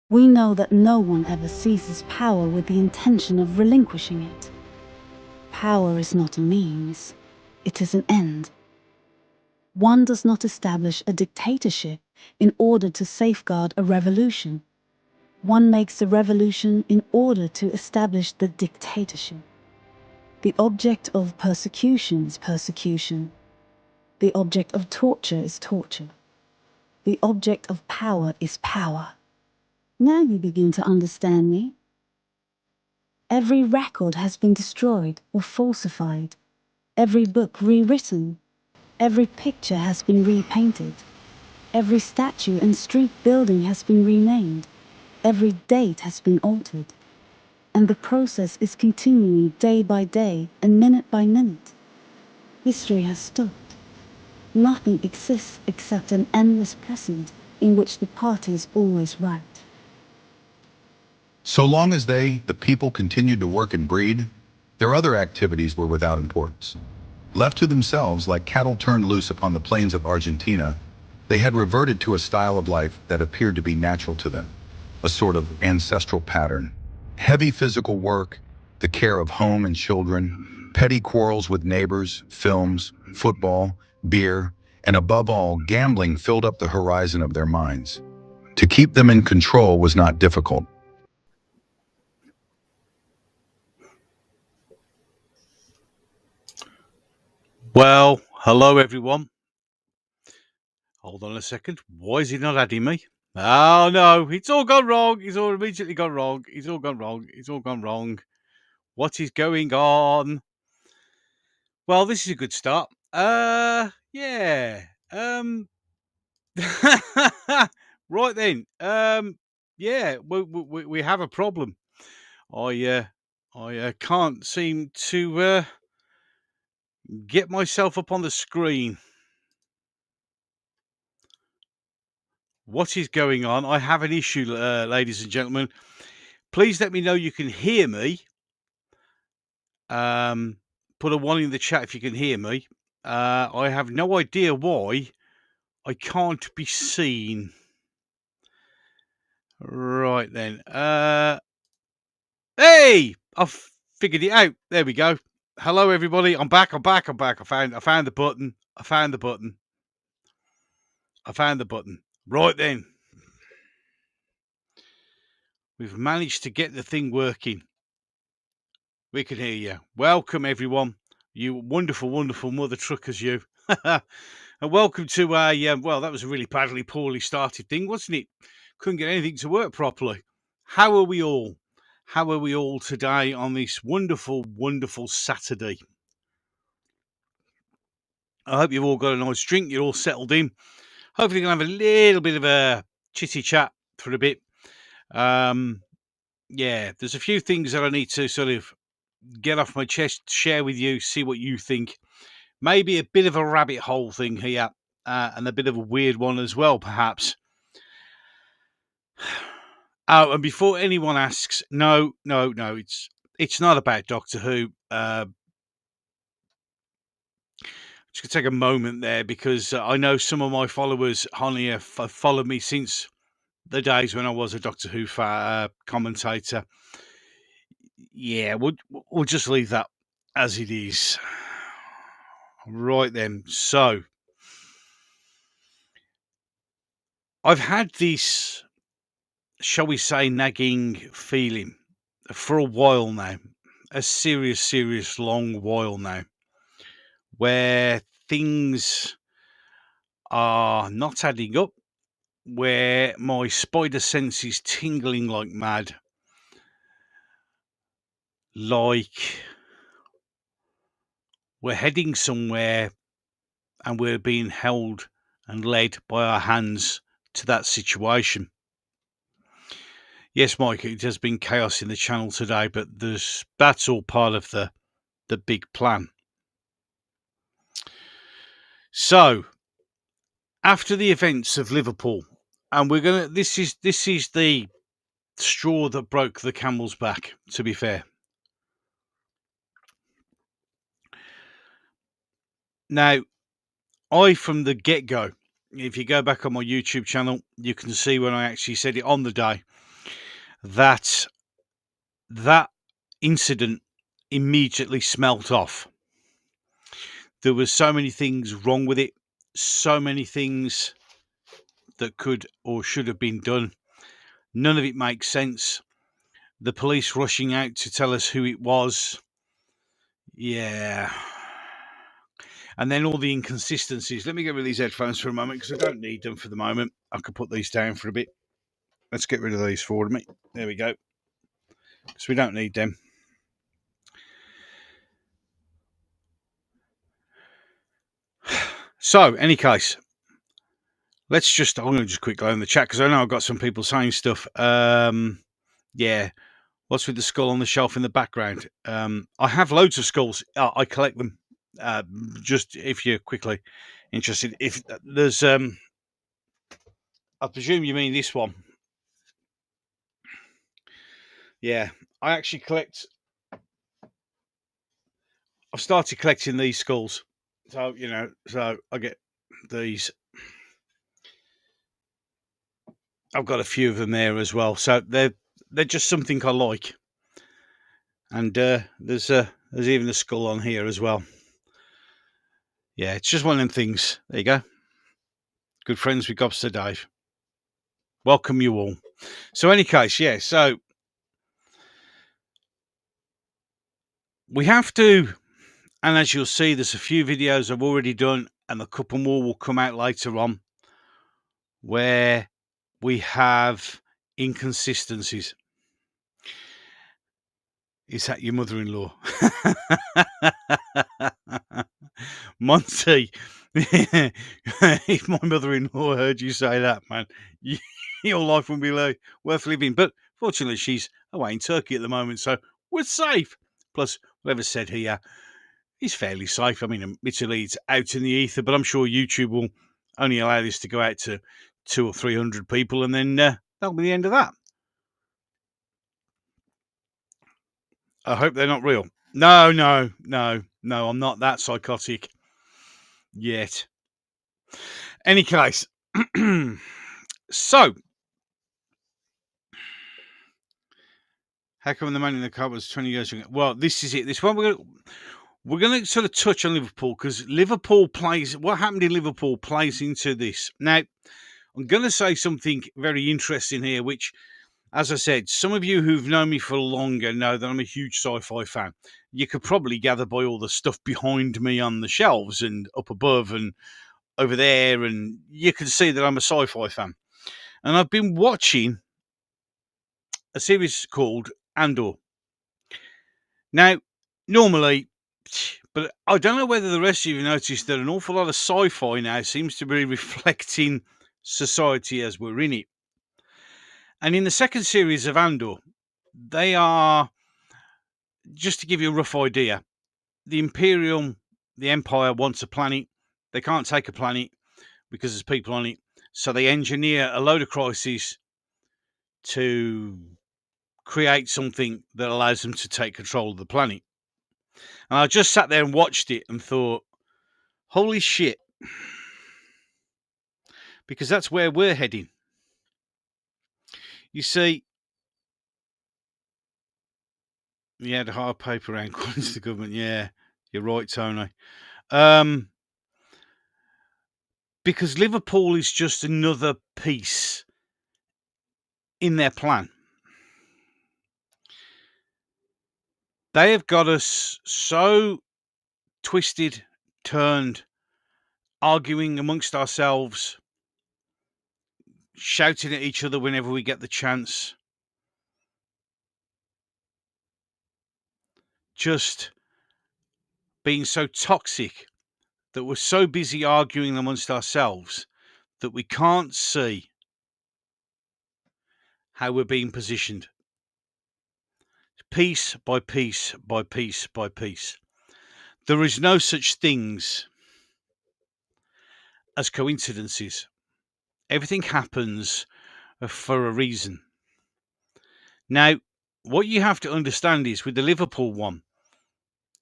We know that no one ever seizes power with the intention of relinquishing it. Power is not a means, it is an end. One does not establish a dictatorship in order to safeguard a revolution. One makes a revolution in order to establish the dictatorship. The object of persecution is persecution. The object of torture is torture. The object of power is power. Now you begin to understand me. Every record has been destroyed or falsified. Every book rewritten. Every picture has been repainted. Every statue and street building has been renamed. Every date has been altered. And the process is continuing day by day and minute by minute. History has stopped. Nothing exists except an endless present in which the party is always right. So long as they, the people, continued to work and breed, their other activities were without importance. Left to themselves like cattle turned loose upon the plains of Argentina, they had reverted to a style of life that appeared to be natural to them, a sort of ancestral pattern. Heavy physical work, the care of home and children, petty quarrels with neighbors, films, football, beer, and above all, gambling filled up the horizon of their minds. To keep them in control was not difficult. Well, hello everyone. Hold on a second. Why is he not adding me? Oh no, it's all gone wrong. It's all immediately gone wrong. It's all gone wrong. It's all gone wrong. What is going on? Well, this is a good start. Yeah. Right then. Yeah, we have a problem. I can't seem to get myself up on the screen. What is going on? I have an issue, ladies and gentlemen. Please let me know you can hear me. Put a 1 in the chat if you can hear me. I have no idea why I can't be seen. Right then. Hey! I've figured it out. There we go. Hello everybody. I'm back. I found the button. I found the button. Right then. We've managed to get the thing working. We can hear you. Welcome, everyone. You wonderful, wonderful mother truckers, you. And welcome to well, that was a really poorly started thing, wasn't it? Couldn't get anything to work properly. How are we all? How are we all today on this wonderful, wonderful Saturday? I hope you've all got a nice drink. You're all settled in. Hopefully, you can have a little bit of a chitty chat for a bit. Yeah, there's a few things that I need to sort of get off my chest, share with you, see what you think. Maybe a bit of a rabbit hole thing here, and a bit of a weird one as well, perhaps. Oh, and before anyone asks, no, it's not about Doctor Who. Just gonna take a moment there because I know some of my followers on here have followed me since the days when I was a Doctor Who commentator. Yeah, we'll just leave that as it is. Right then, so I've had this, shall we say, nagging feeling for a while now, a serious, long while now, where things are not adding up, where my spider sense is tingling like mad, like we're heading somewhere and we're being held and led by our hands to that situation. Yes, Mike, it has been chaos in the channel today, but that's all part of the big plan. So, after the events of Liverpool, and we're gonna this is the straw that broke the camel's back, to be fair. Now, from the get-go, if you go back on my YouTube channel, you can see when I actually said it on the day. that that incident immediately smelt off. There were so many things wrong with it, so many things that could or should have been done. None of it makes sense. The police rushing out to tell us who it was. Yeah. And then all the inconsistencies. Let me get rid of these headphones for a moment because I don't need them for the moment. I could put these down for a bit. Let's get rid of these for me. There we go. Because we don't need them. So, any case, let's just, I'm going to just quick go in the chat because I know I've got some people saying stuff. Yeah. What's with the skull on the shelf in the background? I have loads of skulls. I collect them. Just if you're quickly interested, if there's, I presume you mean this one. Yeah, I actually collect. I've started collecting these skulls, so so I get these. I've got a few of them there as well, so they're just something I like. And there's even a skull on here as well. Yeah, it's just one of them things. There you go. Good friends with Gobster Dave. Welcome you all. So, any case, yeah. So we have to, and as you'll see, there's a few videos I've already done, and a couple more will come out later on, where we have inconsistencies. Is that your mother-in-law? Monty, if my mother-in-law heard you say that, man, your life wouldn't be worth living. But fortunately, she's away in Turkey at the moment, so we're safe. Plus, whoever's said here is fairly safe. I mean, admittedly, it's out in the ether, but I'm sure YouTube will only allow this to go out to 200 or 300 people, and then that'll be the end of that. I hope they're not real. No, I'm not that psychotic yet. Any case, so how come the man in the car was 20 years ago? Well, this is it. This one we're going to sort of touch on Liverpool because Liverpool plays. What happened in Liverpool plays into this. Now, I'm going to say something very interesting here, which, as I said, some of you who've known me for longer know that I'm a huge sci-fi fan. You could probably gather by all the stuff behind me on the shelves and up above and over there, and you can see that I'm a sci-fi fan. And I've been watching a series called Andor. Now, normally, but I don't know whether the rest of you noticed that an awful lot of sci-fi now seems to be reflecting society as we're in it. And in the second series of Andor, they are, just to give you a rough idea, the Empire wants a planet. They can't take a planet because there's people on it. So they engineer a load of crises to create something that allows them to take control of the planet. And I just sat there and watched it and thought, holy shit. Because that's where we're heading. You see, yeah, the hard paper around according to the government. Yeah, you're right, Tony. Because Liverpool is just another piece in their plan. They have got us so twisted, turned, arguing amongst ourselves, shouting at each other whenever we get the chance. Just being so toxic that we're so busy arguing amongst ourselves that we can't see how we're being positioned. Piece by piece by piece by piece. There is no such things as coincidences. Everything happens for a reason. Now, what you have to understand is with the Liverpool one,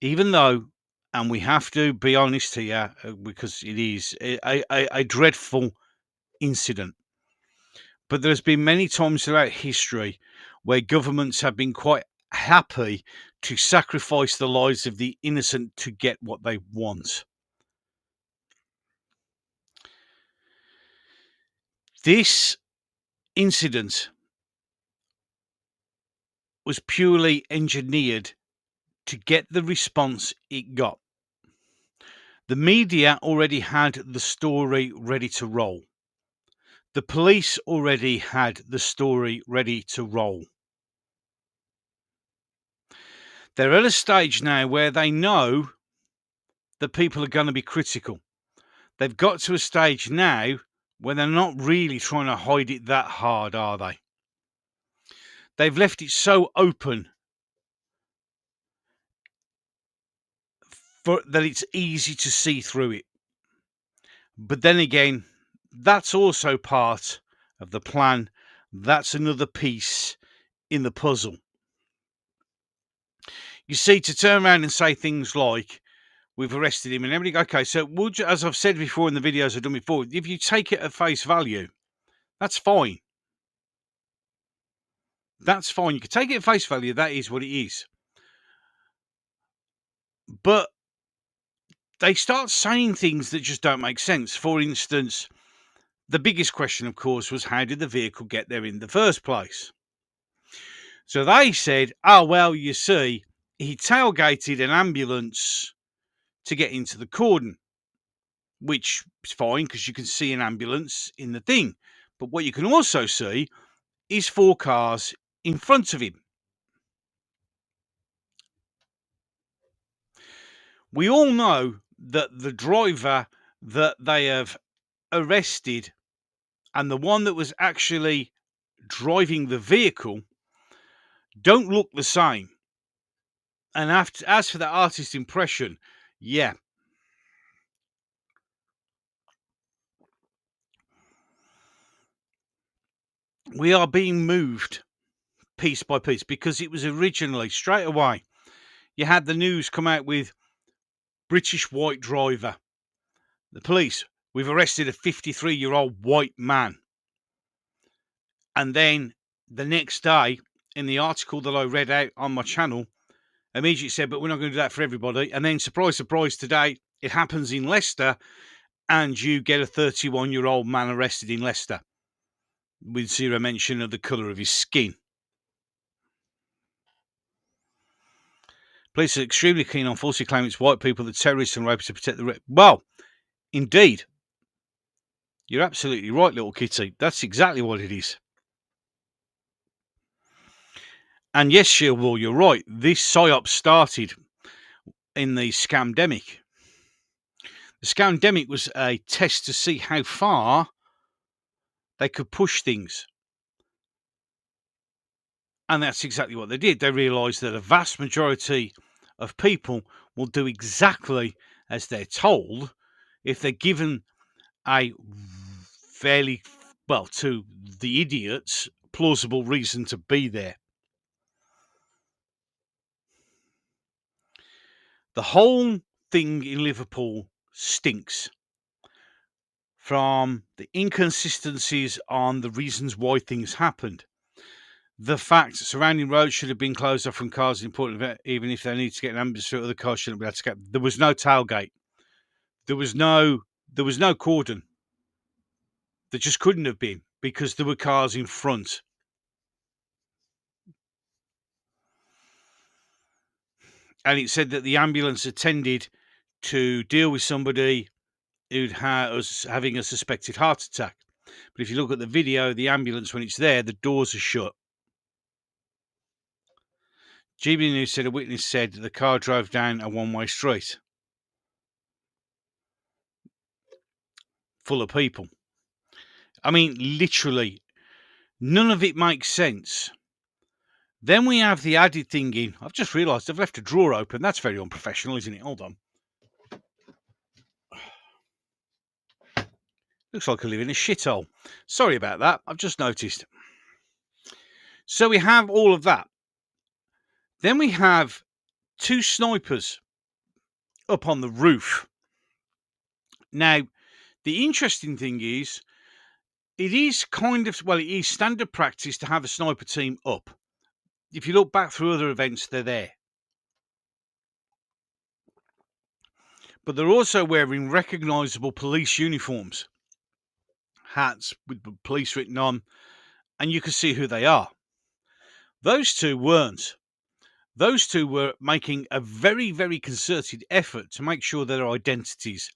even though, and we have to be honest here, because it is a dreadful incident, but there's been many times throughout history where governments have been quite happy to sacrifice the lives of the innocent to get what they want. This incident was purely engineered to get the response it got. The media already had the story ready to roll. The police already had the story ready to roll. They're at a stage now where they know that people are going to be critical. They've got to a stage now where they're not really trying to hide it that hard, are they? They've left it so open that it's easy to see through it. But then again, that's also part of the plan. That's another piece in the puzzle. You see, to turn around and say things like, we've arrested him and everything. Okay, so as I've said before in the videos I've done before, if you take it at face value, that's fine. That's fine. You can take it at face value. That is what it is. But they start saying things that just don't make sense. For instance, the biggest question, of course, was how did the vehicle get there in the first place? So they said, oh, well, you see, he tailgated an ambulance to get into the cordon, which is fine because you can see an ambulance in the thing. But what you can also see is 4 cars in front of him. We all know that the driver that they have arrested and the one that was actually driving the vehicle don't look the same. And as for the artist impression, yeah. We are being moved piece by piece because it was originally straight away. You had the news come out with British white driver. The police, we've arrested a 53-year-old white man. And then the next day, in the article that I read out on my channel, immediately said, but we're not going to do that for everybody. And then, surprise, surprise, today, it happens in Leicester, and you get a 31-year-old man arrested in Leicester with zero mention of the colour of his skin. Police are extremely keen on falsely claiming it's white people, the terrorists and rapists to protect the... Well, indeed. You're absolutely right, little kitty. That's exactly what it is. And yes, Shieldwall, you're right. This PSYOP started in the scamdemic. The scamdemic was a test to see how far they could push things. And that's exactly what they did. They realised that a vast majority of people will do exactly as they're told if they're given a fairly, well, to the idiots, plausible reason to be there. The whole thing in Liverpool stinks. From the inconsistencies on the reasons why things happened. The fact surrounding roads should have been closed off from cars is important, even if they need to get an ambulance through, other cars shouldn't be able to get. There was no tailgate. There was no cordon. There just couldn't have been because there were cars in front. And it said that the ambulance attended to deal with somebody who was having a suspected heart attack. But if you look at the video, the ambulance, when it's there, the doors are shut. GB News said a witness said the car drove down a one-way street full of people. I mean, literally, none of it makes sense. Then we have the added thing in. I've just realised I've left a drawer open. That's very unprofessional, isn't it? Hold on. Looks like I live in a shithole. Sorry about that. I've just noticed. So we have all of that. Then we have 2 snipers up on the roof. Now, the interesting thing is, it is kind of, well, it is standard practice to have a sniper team up. if you look back through other events, they're there. But they're also wearing recognisable police uniforms, hats with police written on, and you can see who they are. Those two weren't. Those two were making a very, very concerted effort to make sure their identities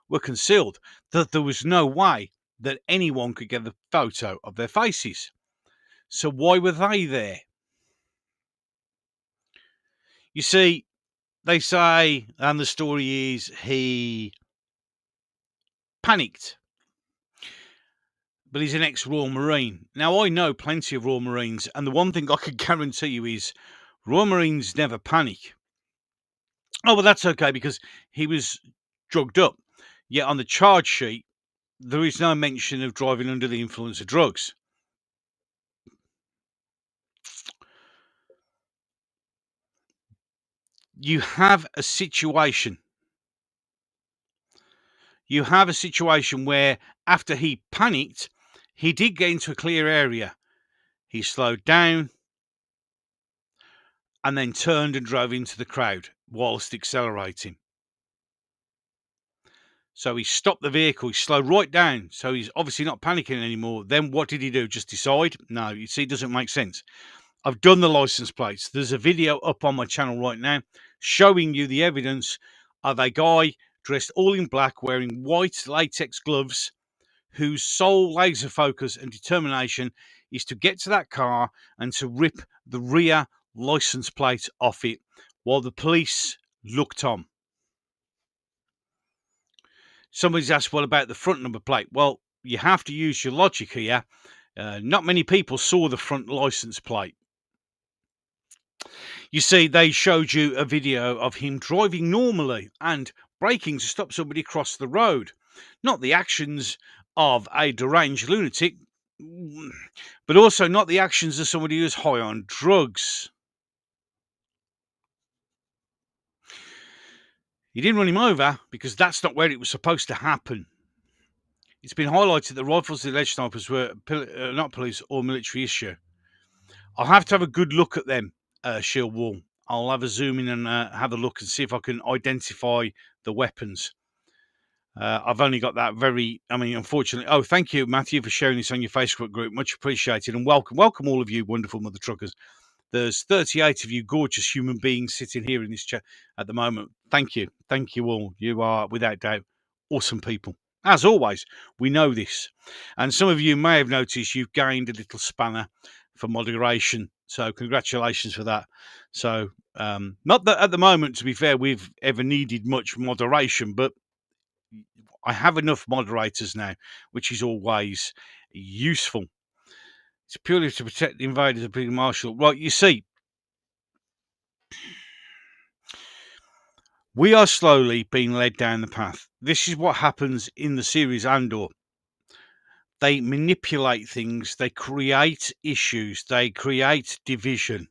were concealed, that there was no way that anyone could get a photo of their faces. So why were they there? You see, they say, and the story is, he panicked. But he's an ex-Royal Marine. Now, I know plenty of Royal Marines, and the one thing I can guarantee you is Royal Marines never panic. Oh, well, that's okay, because he was drugged up. Yet on the charge sheet, there is no mention of driving under the influence of drugs. You have a situation. You have a situation where, after he panicked, he did get into a clear area. He slowed down and then turned and drove into the crowd whilst accelerating. So he stopped the vehicle, he slowed right down. So he's obviously not panicking anymore. Then what did he do? Just decide? No, you see, it doesn't make sense. I've done the license plates. There's a video up on my channel right now showing you the evidence of a guy dressed all in black, wearing white latex gloves, whose sole laser focus and determination is to get to that car and to rip the rear license plate off it while the police looked on. Somebody's asked, what about the front number plate? Well, you have to use your logic here. Not many people saw the front license plate. You see, they showed you a video of him driving normally and braking to stop somebody across the road. Not the actions of a deranged lunatic, but also not the actions of somebody who's high on drugs. You didn't run him over because that's not where it was supposed to happen. It's been highlighted that rifles and alleged snipers were not police or military issue. I'll have to have a good look at them, Shield Wall. I'll have a zoom in and have a look and see if I can identify the weapons. I've only got that unfortunately. Oh, thank you, Matthew, for sharing this on your Facebook group. Much appreciated. And welcome all of you wonderful mother truckers. There's 38 of you gorgeous human beings sitting here in this chat at the moment. Thank you. Thank you all. You are, without doubt, awesome people. As always, we know this. And some of you may have noticed you've gained a little spanner for moderation. So congratulations for that. So not that at the moment, to be fair, we've ever needed much moderation, but I have enough moderators now, which is always useful. It's purely to protect the invaders of being martial. Right, you see, we are slowly being led down the path. This is what happens in the series Andor. They manipulate things. They create issues. They create division.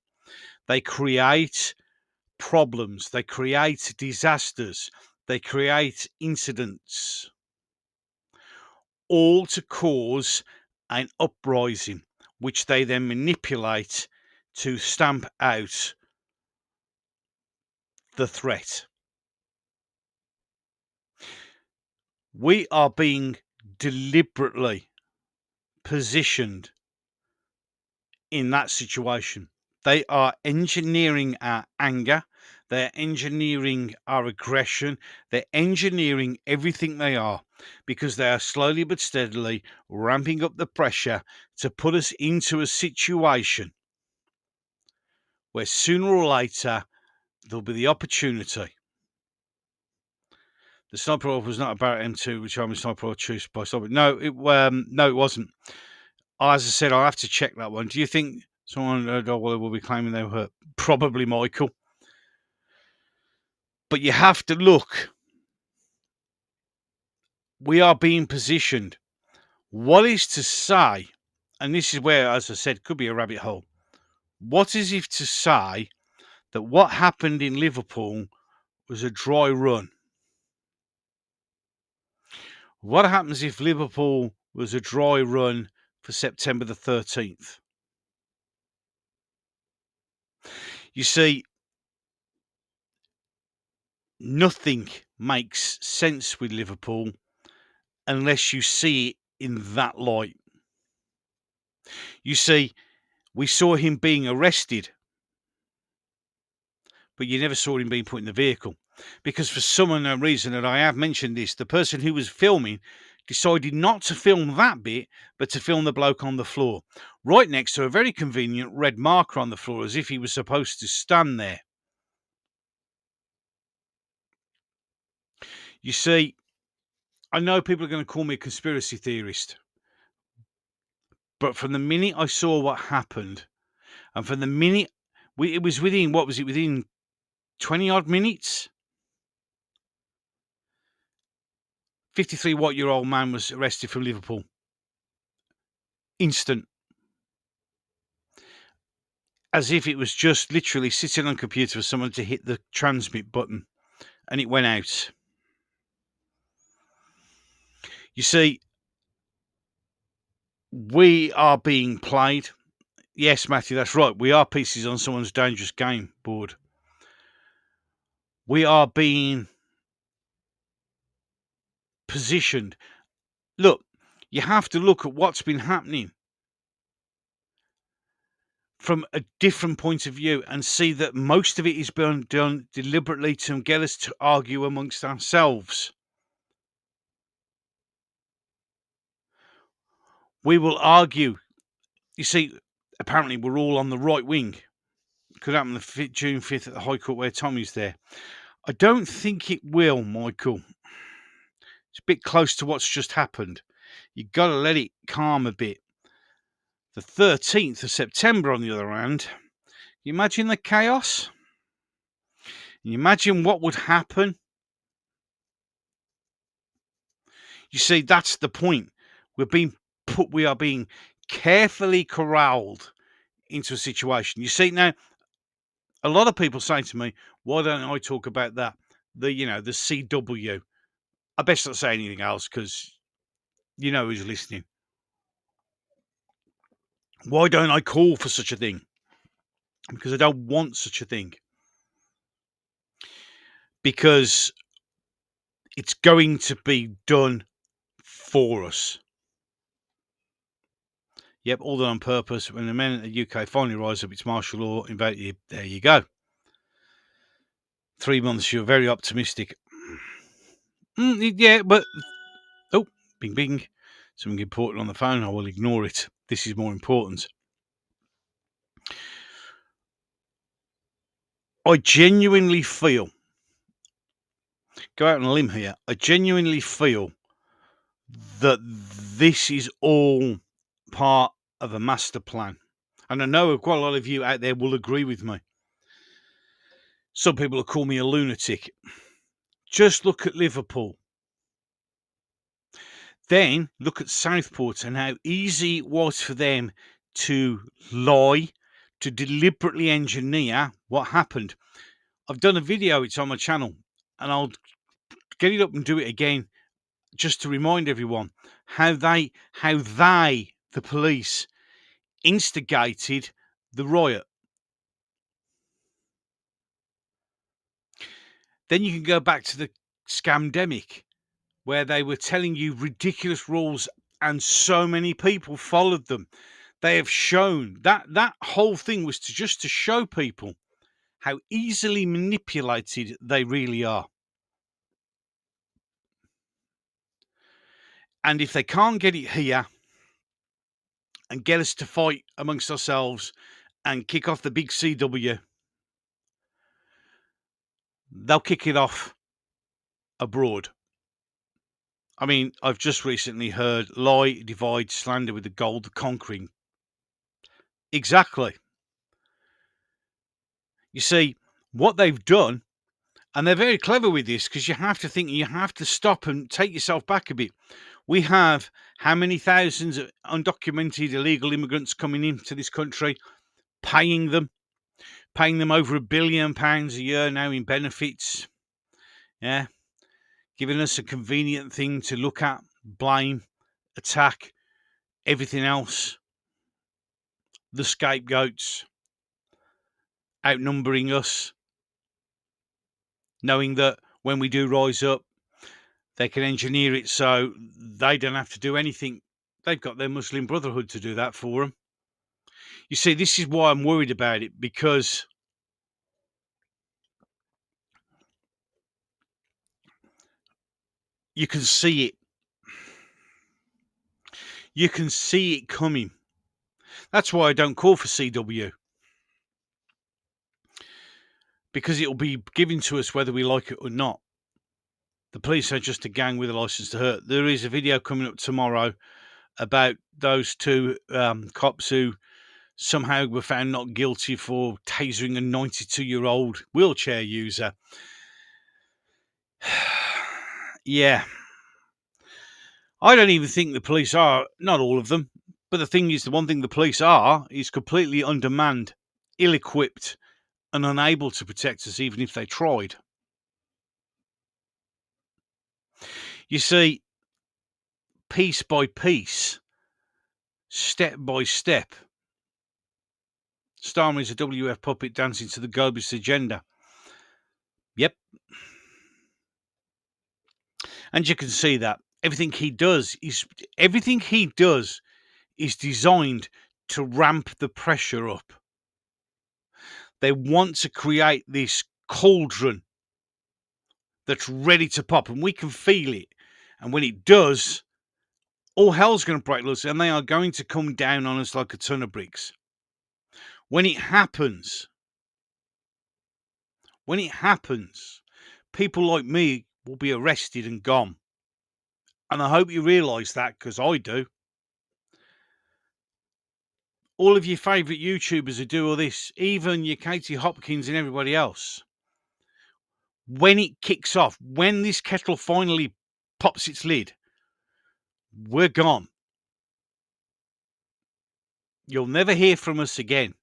They create problems. They create disasters. They create incidents. All to cause an uprising, which they then manipulate to stamp out the threat. We are being deliberately positioned in that situation. They are engineering our anger. They're engineering our aggression. They're engineering everything they are, because they are slowly but steadily ramping up the pressure to put us into a situation where sooner or later there'll be the opportunity. The sniper rifle was not about M2, which I'm a sniper or choose by sniper. No, it wasn't. As I said, I'll have to check that one. Do you think someone will be claiming they were hurt? Probably Michael. But you have to look. We are being positioned. What is to say, and this is where, as I said, could be a rabbit hole. What is it to say that what happened in Liverpool was a dry run? What happens if Liverpool was a dry run for September the 13th? You see, nothing makes sense with Liverpool unless you see it in that light. You see, we saw him being arrested, but you never saw him being put in the vehicle. Because for some unknown reason, and I have mentioned this, the person who was filming decided not to film that bit, but to film the bloke on the floor, right next to a very convenient red marker on the floor, as if he was supposed to stand there. You see, I know people are going to call me a conspiracy theorist, but from the minute I saw what happened, and from the minute it was within, what was it, within 20 odd minutes? 53-year-old man was arrested from Liverpool. Instant. As if it was just literally sitting on a computer for someone to hit the transmit button and it went out. You see, we are being played. Yes, Matthew, that's right. We are pieces on someone's dangerous game board. We are being positioned. Look, you have to look at what's been happening from a different point of view and see that most of it is being done deliberately to get us to argue amongst ourselves. We will argue. You see, apparently we're all on the right wing. Could happen the June 5th at the High Court where Tommy's there. I don't think it will, Michael. It's a bit close to what's just happened. You've got to let it calm a bit. The 13th of September, on the other hand, can you imagine the chaos? Can you imagine what would happen? You see, that's the point. We are being carefully corralled into a situation. You see, now, a lot of people say to me, why don't I talk about that? The CW. I best not say anything else because you know who's listening. Why don't I call for such a thing? Because I don't want such a thing. Because it's going to be done for us. Yep, all done on purpose. When the men in the UK finally rise up its martial law, invade you. There you go. 3 months, you're very optimistic. Yeah, but... Oh, bing, bing. Something important on the phone. I will ignore it. This is more important. I genuinely feel... Go out on a limb here. I genuinely feel that this is all part of a master plan. And I know quite a lot of you out there will agree with me. Some people will call me a lunatic. Just look at Liverpool. Then look at Southport and how easy it was for them to lie, to deliberately engineer what happened. I've done a video, it's on my channel, and I'll get it up and do it again just to remind everyone how they, the police, instigated the riot. Then you can go back to the scamdemic, where they were telling you ridiculous rules and so many people followed them. They have shown that whole thing was just to show people how easily manipulated they really are. And if they can't get it here and get us to fight amongst ourselves and kick off the big CW, they'll kick it off abroad. I mean, I've just recently heard lie, divide, slander with the goal, the conquering. Exactly. You see, what they've done, and they're very clever with this, because you have to think, you have to stop and take yourself back a bit. We have how many thousands of undocumented illegal immigrants coming into this country, paying them over £1 billion a year now in benefits. Yeah. Giving us a convenient thing to look at, blame, attack, everything else. The scapegoats. outnumbering us, knowing that when we do rise up, they can engineer it so they don't have to do anything. They've got their Muslim Brotherhood to do that for them. You see, this is why I'm worried about it, because you can see it. You can see it coming. That's why I don't call for CW. Because it'll be given to us whether we like it or not. The police are just a gang with a license to hurt. There is a video coming up tomorrow about those two cops who somehow were found not guilty for tasering a 92-year-old wheelchair user. Yeah. I don't even think the police are, not all of them, but the thing is, the one thing the police are is completely undermanned, ill-equipped, and unable to protect us even if they tried. You see, piece by piece, step by step, Starmer is a WF puppet dancing to the globalist agenda. Yep. And you can see that everything he does is designed to ramp the pressure up. They want to create this cauldron that's ready to pop, and we can feel it. And when it does, all hell's going to break loose, and they are going to come down on us like a ton of bricks. When it happens, people like me will be arrested and gone. And I hope you realise that, because I do. All of your favourite YouTubers who do all this, even your Katie Hopkins and everybody else, when it kicks off, when this kettle finally pops its lid, we're gone. You'll never hear from us again.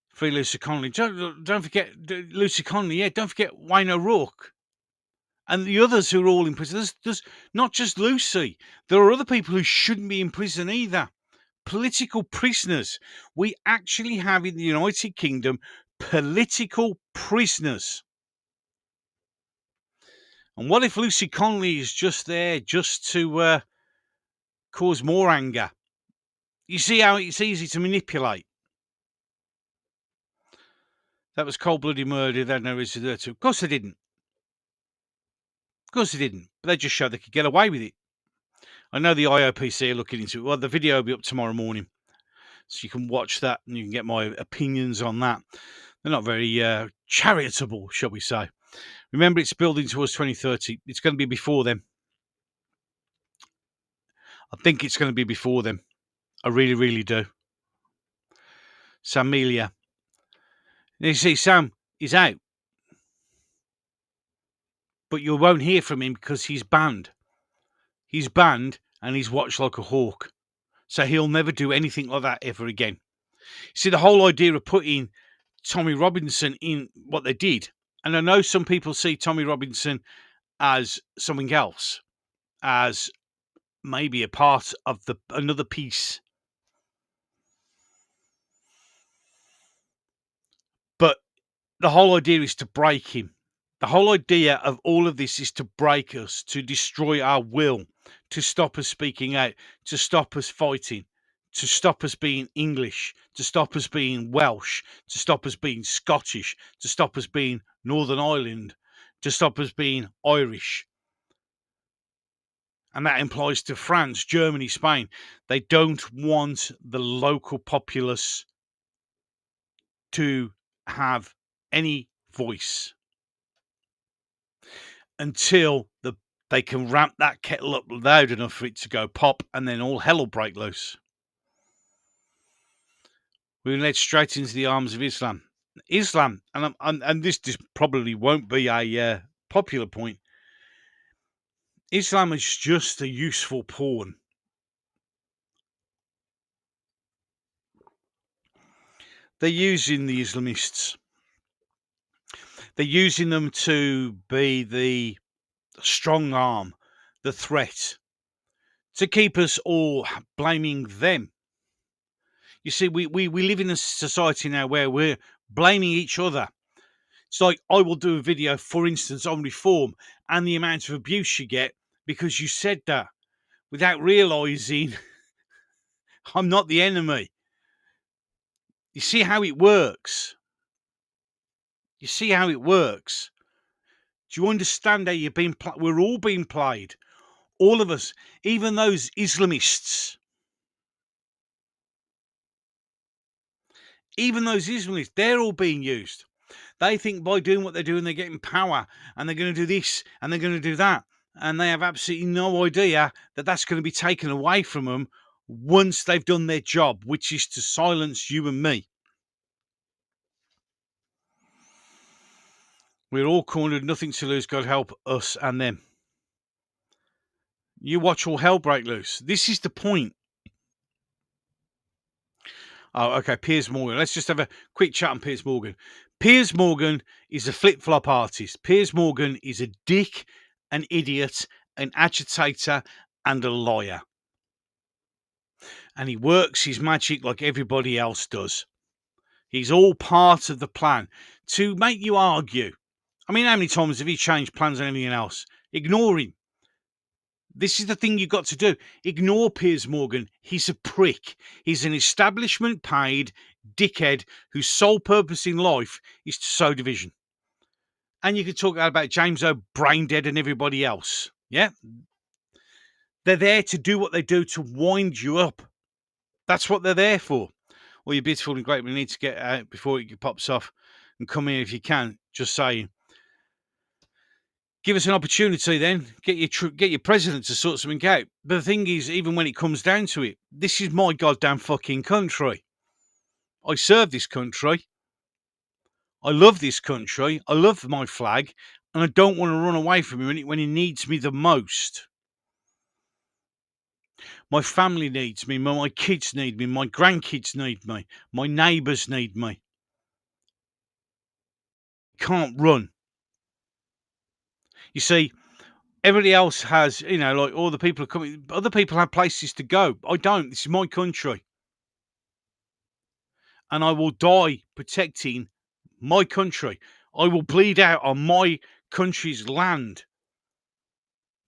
Free Lucy Connolly. Don't forget Lucy Connolly. Yeah, don't forget Wayne O'Rourke. And the others who are all in prison. There's not just Lucy. There are other people who shouldn't be in prison either. Political prisoners. We actually have in the United Kingdom political prisoners. And what if Lucy Connolly is just there just to cause more anger? You see how it's easy to manipulate. That was cold-blooded murder. They had no reason to do it. Of course they didn't. But they just showed they could get away with it. I know the IOPC are looking into it. Well, the video will be up tomorrow morning, so you can watch that and you can get my opinions on that. They're not very charitable, shall we say. Remember, it's building towards 2030. It's going to be before then. I think it's going to be before then. I really, really do. Sam Melia. You see, Sam is out. But you won't hear from him because he's banned. He's banned and he's watched like a hawk. So he'll never do anything like that ever again. See, the whole idea of putting Tommy Robinson in what they did, and I know some people see Tommy Robinson as something else, as maybe a part of another piece. But the whole idea is to break him. The whole idea of all of this is to break us, to destroy our will, to stop us speaking out, to stop us fighting, to stop us being English, to stop us being Welsh, to stop us being Scottish, to stop us being Northern Ireland, to stop us being Irish. And that implies to France, Germany, Spain. They don't want the local populace to have any voice until they can ramp that kettle up loud enough for it to go pop, and then all hell will break loose. We're led straight into the arms of Islam. And this probably won't be a popular point. Islam is just a useful pawn. They're using the Islamists. They're using them to be the strong arm, the threat, to keep us all blaming them. You see, we live in a society now where we're blaming each other. It's like I will do a video, for instance, on reform and the amount of abuse you get because you said that without realising I'm not the enemy. You see how it works? You see how it works? Do you understand how you're being we're all being played? All of us, even those Islamists. Even those Islamists, they're all being used. They think by doing what they're doing, they're getting power and they're going to do this and they're going to do that. And they have absolutely no idea that that's going to be taken away from them once they've done their job, which is to silence you and me. We're all cornered, nothing to lose, God help us and them. You watch all hell break loose. This is the point. Oh, okay, Piers Morgan. Let's just have a quick chat on Piers Morgan. Piers Morgan is a flip-flop artist. Piers Morgan is a dick, an idiot, an agitator, and a liar. And he works his magic like everybody else does. He's all part of the plan to make you argue. I mean, how many times have he changed plans and anything else? Ignore him. This is the thing you've got to do. Ignore Piers Morgan. He's a prick. He's an establishment paid dickhead whose sole purpose in life is to sow division. And you could talk about James O'Brain dead and everybody else. Yeah. They're there to do what they do to wind you up. That's what they're there for. Well, you're beautiful and great. We need to get out before it pops off and come here if you can. Just saying. Give us an opportunity then. Get your president to sort something out. But the thing is, even when it comes down to it, this is my goddamn fucking country. I serve this country. I love this country. I love my flag. And I don't want to run away from him when he needs me the most. My family needs me. My kids need me. My grandkids need me. My neighbours need me. Can't run. You see, everybody else has, like all the people are coming. Other people have places to go. I don't. This is my country. And I will die protecting my country. I will bleed out on my country's land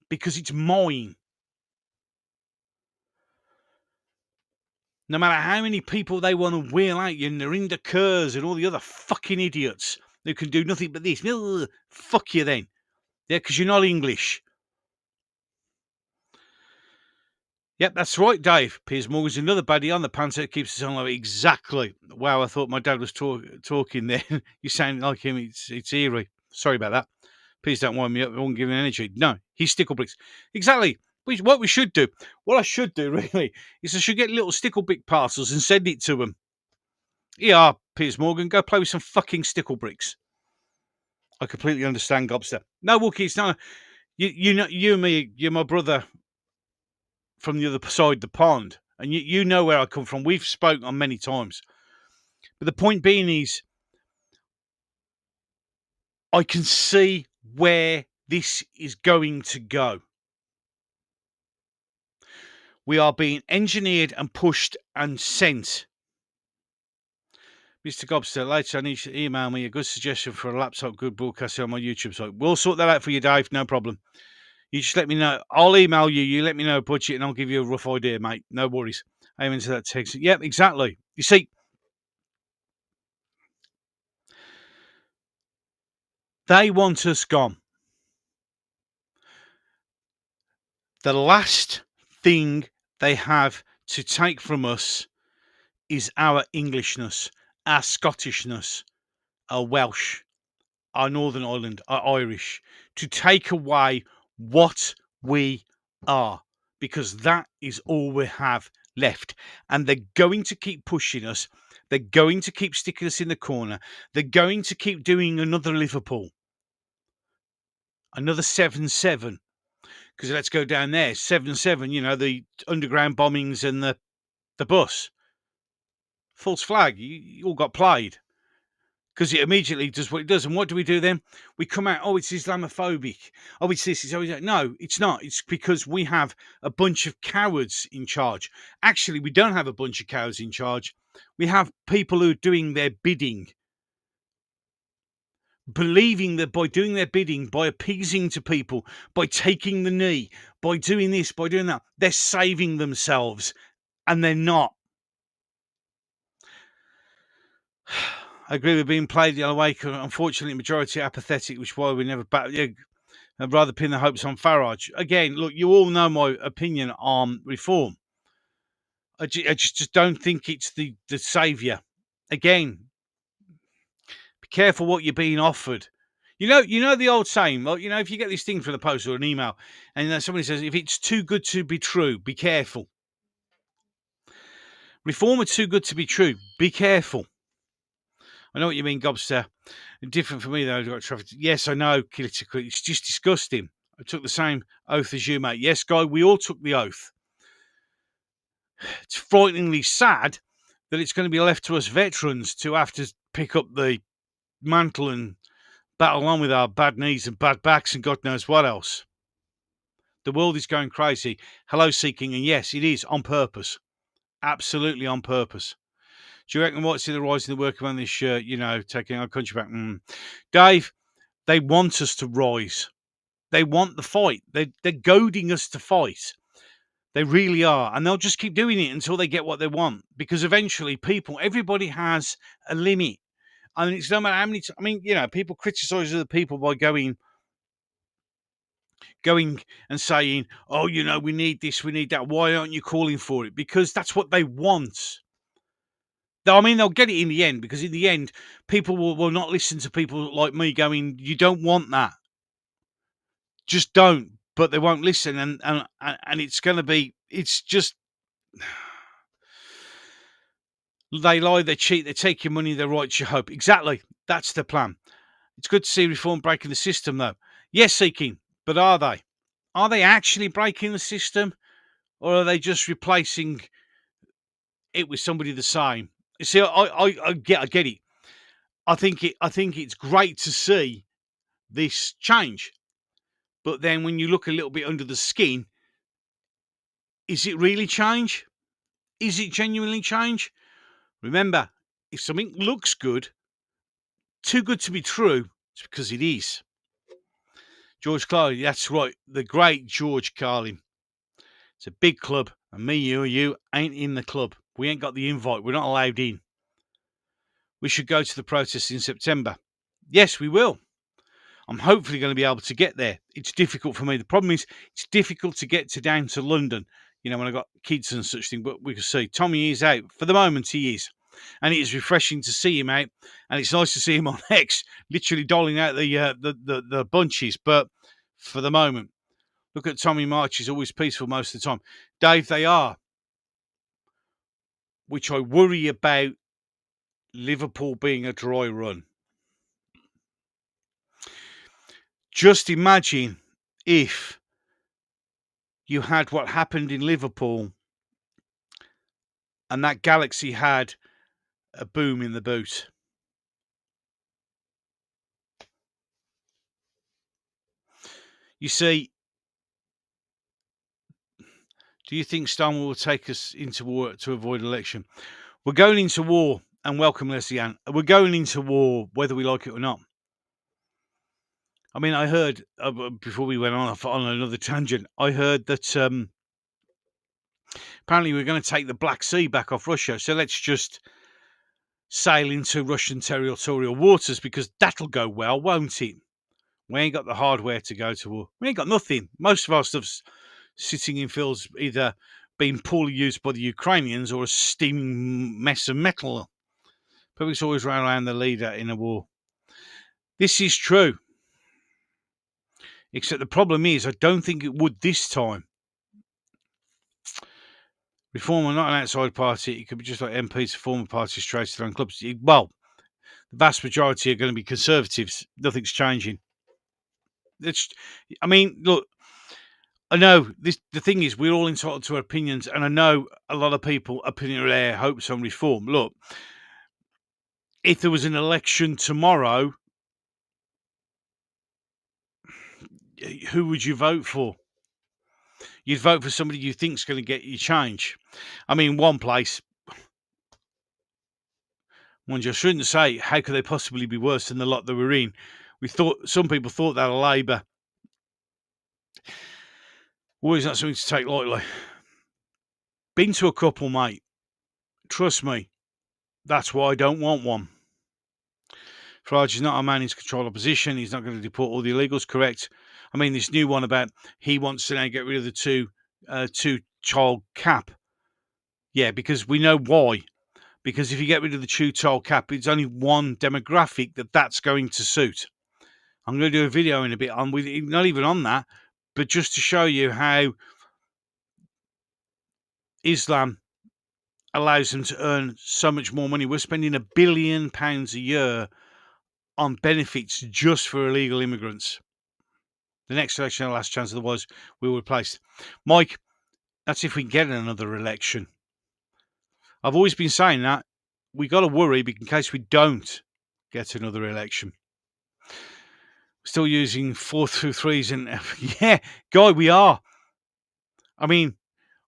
because it's mine. No matter how many people they want to wheel out you, Narinder Kurz and all the other fucking idiots who can do nothing but this. Ugh, fuck you then. Yeah, because you're not English. Yep, that's right, Dave. Piers Morgan's another baddie on the pants that keeps us on low. Exactly. Wow, I thought my dad was talking there. You sound like him. It's eerie. Sorry about that. Please don't wind me up. I won't give him energy. No, he's Sticklebricks. Exactly. What we should do, what I should do really, is I should get little Sticklebrick parcels and send it to them. Yeah, Piers Morgan, go play with some fucking Sticklebricks. I completely understand, Gobster. No, Wookie, it's not. You know, you and me, you're my brother from the other side of the pond, and you know where I come from. We've spoken on many times. But the point being is, I can see where this is going to go. We are being engineered and pushed and sent. Mr. Gobster, later I need you to email me a good suggestion for a laptop good broadcasting on my YouTube site. We'll sort that out for you, Dave. No problem. You just let me know. I'll email you. You let me know a budget and I'll give you a rough idea, mate. No worries. Aim into that text. Yep, exactly. You see, they want us gone. The last thing they have to take from us is our Englishness, our Scottishness, our Welsh, our Northern Ireland, our Irish, to take away what we are, because that is all we have left. And they're going to keep pushing us. They're going to keep sticking us in the corner. They're going to keep doing another Liverpool, another 7-7. Because let's go down there, 7-7, the underground bombings and the bus. False flag, you all got played. Because it immediately does what it does. And what do we do then? We come out, oh, it's Islamophobic. Oh, it's this, it's always that. No, it's not. It's because we have a bunch of cowards in charge. Actually, we don't have a bunch of cowards in charge. We have people who are doing their bidding, believing that by doing their bidding, by appeasing to people, by taking the knee, by doing this, by doing that, they're saving themselves, and they're not. I agree with being played the other way. Unfortunately, majority are apathetic, which is why we never back. Yeah, I'd rather pin the hopes on Farage. Again, look, you all know my opinion on reform. I just don't think it's the saviour. Again, be careful what you're being offered. You know the old saying. Like, if you get this thing from the post or an email, and somebody says, "If it's too good to be true, be careful." Reform are too good to be true. Be careful. I know what you mean, Gobster. Different for me though. Yes, I know. It's just disgusting. I took the same oath as you, mate. Yes, Guy, we all took the oath. It's frighteningly sad that it's going to be left to us veterans to have to pick up the mantle and battle on with our bad knees and bad backs and God knows what else. The world is going crazy. Hello seeking, and yes, it is on purpose. Absolutely on purpose. Do you reckon what's the rise in the working on this shirt, taking our country back? Dave, they want us to rise. They want the fight. They're goading us to fight. They really are. And they'll just keep doing it until they get what they want. Because eventually everybody has a limit. And it's no matter how many people criticise other people by going and saying, "Oh, we need this, we need that. Why aren't you calling for it?" Because that's what they want. I mean, they'll get it in the end, because in the end, people will not listen to people like me going, "You don't want that. Just don't." But they won't listen, and it's going to be. It's just they lie, they cheat, they take your money, they write your hope. Exactly, that's the plan. It's good to see reform breaking the system, though. Yes, seeking, but are they? Are they actually breaking the system, or are they just replacing it with somebody the same? You see, I get it. I think it's great to see this change, but then when you look a little bit under the skin, is it really change? Is it genuinely change? Remember, if something looks good, too good to be true, it's because it is. George Carlin, that's right, the great George Carlin. It's a big club, and me, you ain't in the club. We ain't got the invite. We're not allowed in. We should go to the protest in September. Yes, we will. I'm hopefully going to be able to get there. It's difficult for me. The problem is it's difficult to get down to London, when I've got kids and such thing. But we can see Tommy is out. For the moment, he is. And it is refreshing to see him out. And it's nice to see him on X, literally doling out the bunches. But for the moment, look at Tommy March. He's always peaceful most of the time. Dave, they are. Which I worry about Liverpool being a dry run. Just imagine if you had what happened in Liverpool and that Galaxy had a boom in the boot. You see, do you think Stonewall will take us into war to avoid election? We're going into war, and welcome, Leslie Ann. We're going into war whether we like it or not. I mean, I heard, before we went on another tangent, I heard that apparently we're going to take the Black Sea back off Russia. So let's just sail into Russian territorial waters, because that'll go well, won't it? We ain't got the hardware to go to war. We ain't got nothing. Most of our stuff's sitting in fields either being poorly used by the Ukrainians or a steaming mess of metal. Public's always ran around the leader in a war. This is true. Except the problem is, I don't think it would this time. Reform are not an outside party. It could be just like MPs, former parties, straight to their own clubs. Well, the vast majority are going to be Conservatives. Nothing's changing. Look, I know this. The thing is, we're all entitled to our opinions, and I know a lot of people are putting their hopes on reform. Look, if there was an election tomorrow, who would you vote for? You'd vote for somebody you think's going to get you change. I mean, one place, Mind you, I shouldn't say how could they possibly be worse than the lot they were in. Some people thought that of Labour. Always not something to take lightly. Been to a couple, mate. Trust me, that's why I don't want one. Farage is not a man in control of position. He's not going to deport all the illegals, correct? I mean, this new one about he wants to now get rid of the two-child cap. Yeah, because we know why. Because if you get rid of the two-child cap, it's only one demographic that's going to suit. I'm going to do a video in a bit on with not even on that, but just to show you how Islam allows them to earn so much more money. We're spending £1 billion a year on benefits just for illegal immigrants. The next election, the last chance, otherwise we'll replace. Mike, that's if we get another election. I've always been saying that. We got to worry in case we don't get another election. Still using 423s and yeah, Guy, we are. I mean,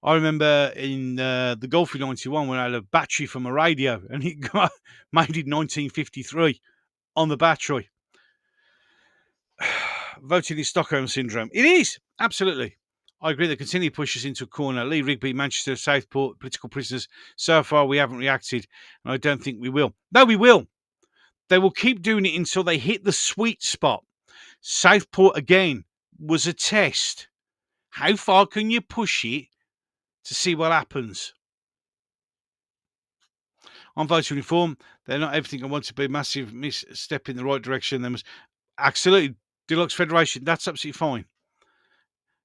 I remember in the Gulf in 91 when I had a battery from a radio and it got made in 1953 on the battery. Voting is Stockholm Syndrome. It is, absolutely. I agree. They continue to push us into a corner. Lee Rigby, Manchester, Southport, political prisoners. So far, we haven't reacted, and I don't think we will. No, we will. They will keep doing it until they hit the sweet spot. Southport, again, was a test. How far can you push it to see what happens? On voting reform, they're not everything I want to be a massive misstep in the right direction. They must absolutely Deluxe Federation. That's absolutely fine.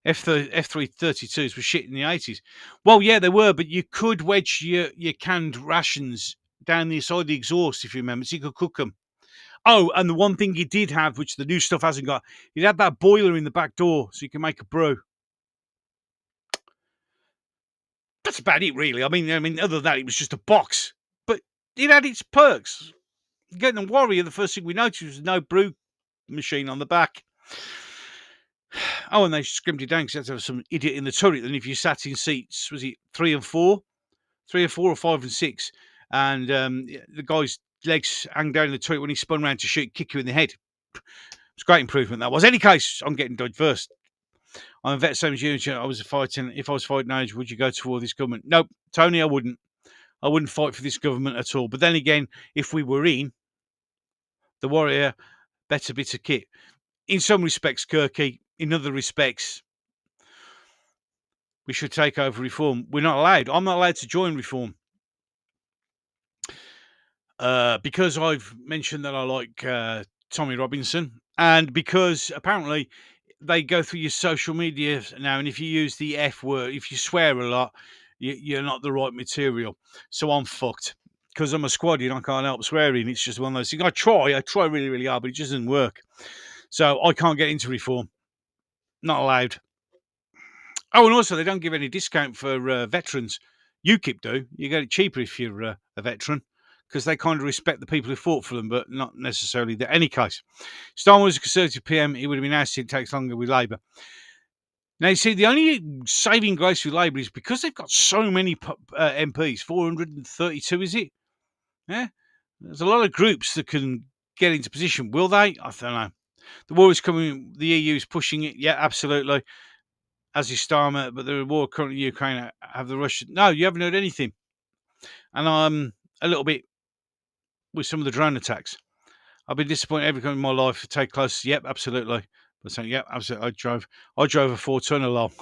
F332s were shit in the 80s. Well, yeah, they were, but you could wedge your canned rations down the side of the exhaust, if you remember, so you could cook them. Oh, and the one thing you did have, which the new stuff hasn't got, it had that boiler in the back door, so you can make a brew. That's about it, really. I mean, other than that, it was just a box, but it had its perks. Getting the Warrior, the first thing we noticed was no brew machine on the back. Oh, and they scrimped it down because you had to have some idiot in the turret. And if you sat in seats, was it 3 and 4? 3 or 4 or 5 and 6? And the guy's legs hang down in the turret when he spun around to shoot, kick you in the head. It's a great improvement, that was. Any case, I'm getting dodged first. I'm a vet, same as you. If I was fighting age, would you go to war with this government? Nope, Tony, I wouldn't. I wouldn't fight for this government at all. But then again, if we were in, the Warrior, better bit of kit. In some respects, Kirky. In other respects, we should take over reform. We're not allowed. I'm not allowed to join reform. Because I've mentioned that I like Tommy Robinson, and because apparently they go through your social media now, and if you use the F word, if you swear a lot, you're not the right material. So I'm fucked. Because I'm a squaddy and I can't help swearing. It's just one of those things. I try really, really hard, but it just doesn't work. So I can't get into reform. Not allowed. Oh, and also they don't give any discount for veterans. UKIP do. You get it cheaper if you're a veteran because they kind of respect the people who fought for them, but not necessarily in any case. Star was a Conservative PM. It would have been nice if it takes longer with Labour. Now, you see, the only saving grace with Labour is because they've got so many MPs, 432, is it? Yeah. There's a lot of groups that can get into position. Will they? I don't know. The war is coming. The EU is pushing it. Yeah, absolutely. As is Starmer, but the war currently in Ukraine have the Russian. No, you haven't heard anything. And I'm a little bit with some of the drone attacks. I've been disappointed every time in my life to take close. Yep, absolutely. But saying, yep, absolutely. I drove a 4-tonner along.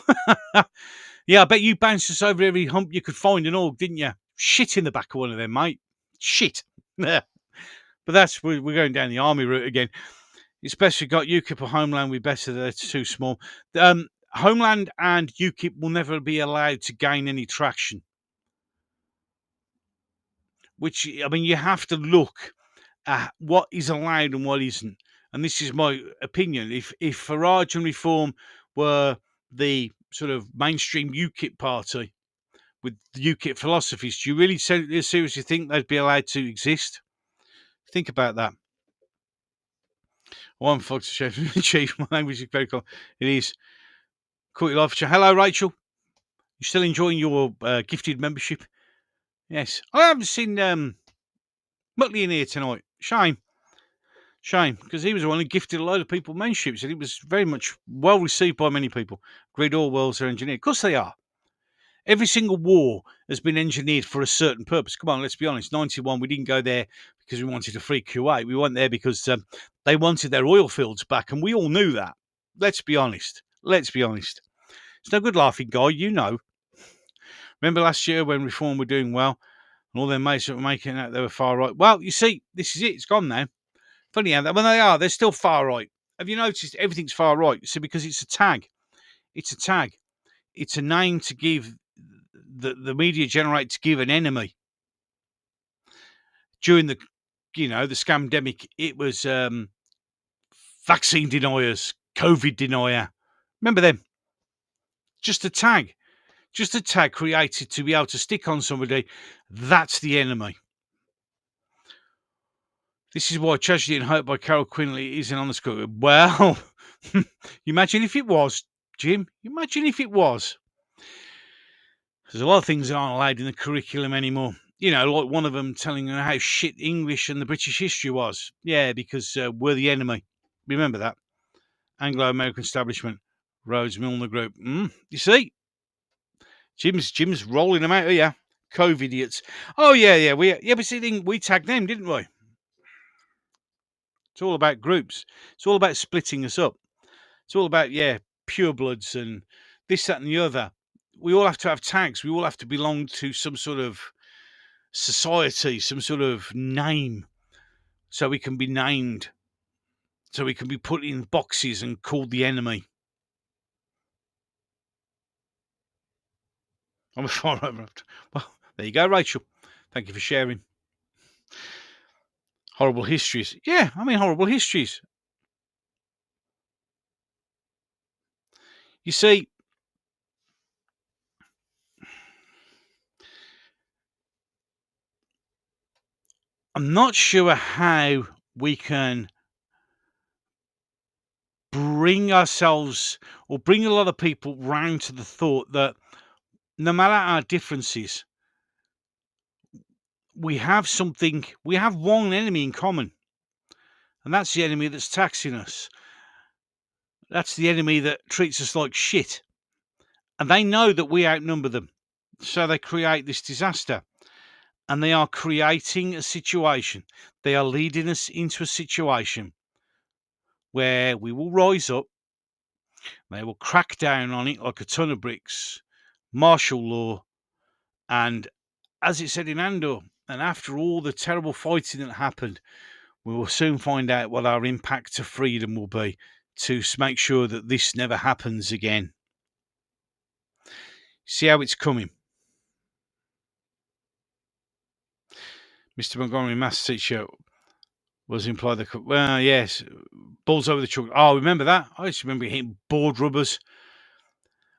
Yeah, I bet you bounced us over every hump you could find and all, didn't you? Shit in the back of one of them, mate. Shit. But we're going down the army route again. Especially got UKIP or Homeland, we better, they're too small. Homeland and UKIP will never be allowed to gain any traction. Which, I mean, you have to look at what is allowed and what isn't. And this is my opinion. If Farage and Reform were the sort of mainstream UKIP party with the UKIP philosophies, do you really seriously think they'd be allowed to exist? Think about that. One fucked chief. My language is very cool. It is. Caught you live. Hello, Rachel. You still enjoying your gifted membership? Yes. I haven't seen Muttley in here tonight. Shame, because he was the one who gifted a load of people menonships, and he was very much well received by many people. Agreed all worlds are engineered. Of course they are. Every single war has been engineered for a certain purpose. Come on, let's be honest. 91, we didn't go there because we wanted a free Kuwait. We went there because they wanted their oil fields back, and we all knew that. Let's be honest. It's no good laughing, Guy. You know. Remember last year when Reform were doing well, and all their mates were making out they were far right? Well, you see, this is it. It's gone now. Funny how that when they're still far right. Have you noticed everything's far right? See, because it's a tag. It's a tag. It's a name to give the media generate to give an enemy. During the scamdemic, it was vaccine deniers, COVID denier. Remember them? Just a tag created to be able to stick on somebody. That's the enemy. This is why Tragedy and Hope by Carol Quinley isn't on the school. Well, imagine if it was, Jim. Imagine if it was. There's a lot of things that aren't allowed in the curriculum anymore. Like one of them telling you how shit English and the British history was. Yeah, because we're the enemy. Remember that. Anglo-American establishment. Rhodes Milner Group. You see? Jim's rolling them out here. Cove idiots. Oh, yeah. But see, we tagged them, didn't we? It's all about groups. It's all about splitting us up. It's all about, purebloods and this, that, and the other. We all have to have tags. We all have to belong to some sort of society, some sort of name, so we can be named, so we can be put in boxes and called the enemy. I'm a far over. Well, there you go, Rachel. Thank you for sharing. Horrible histories. Yeah, horrible histories. You see, I'm not sure how we can bring ourselves or bring a lot of people round to the thought that no matter our differences, we have one enemy in common. And that's the enemy that's taxing us. That's the enemy that treats us like shit. And they know that we outnumber them. So they create this disaster. And they are creating a situation. They are leading us into a situation where we will rise up. They will crack down on it like a ton of bricks. Martial law. And as it said in Andor, and after all the terrible fighting that happened, we will soon find out what our impact to freedom will be to make sure that this never happens again. See how it's coming. Mr. Montgomery, maths teacher, was implied that, well, yes, balls over the chalk. Oh, remember that? I used to remember hitting board rubbers.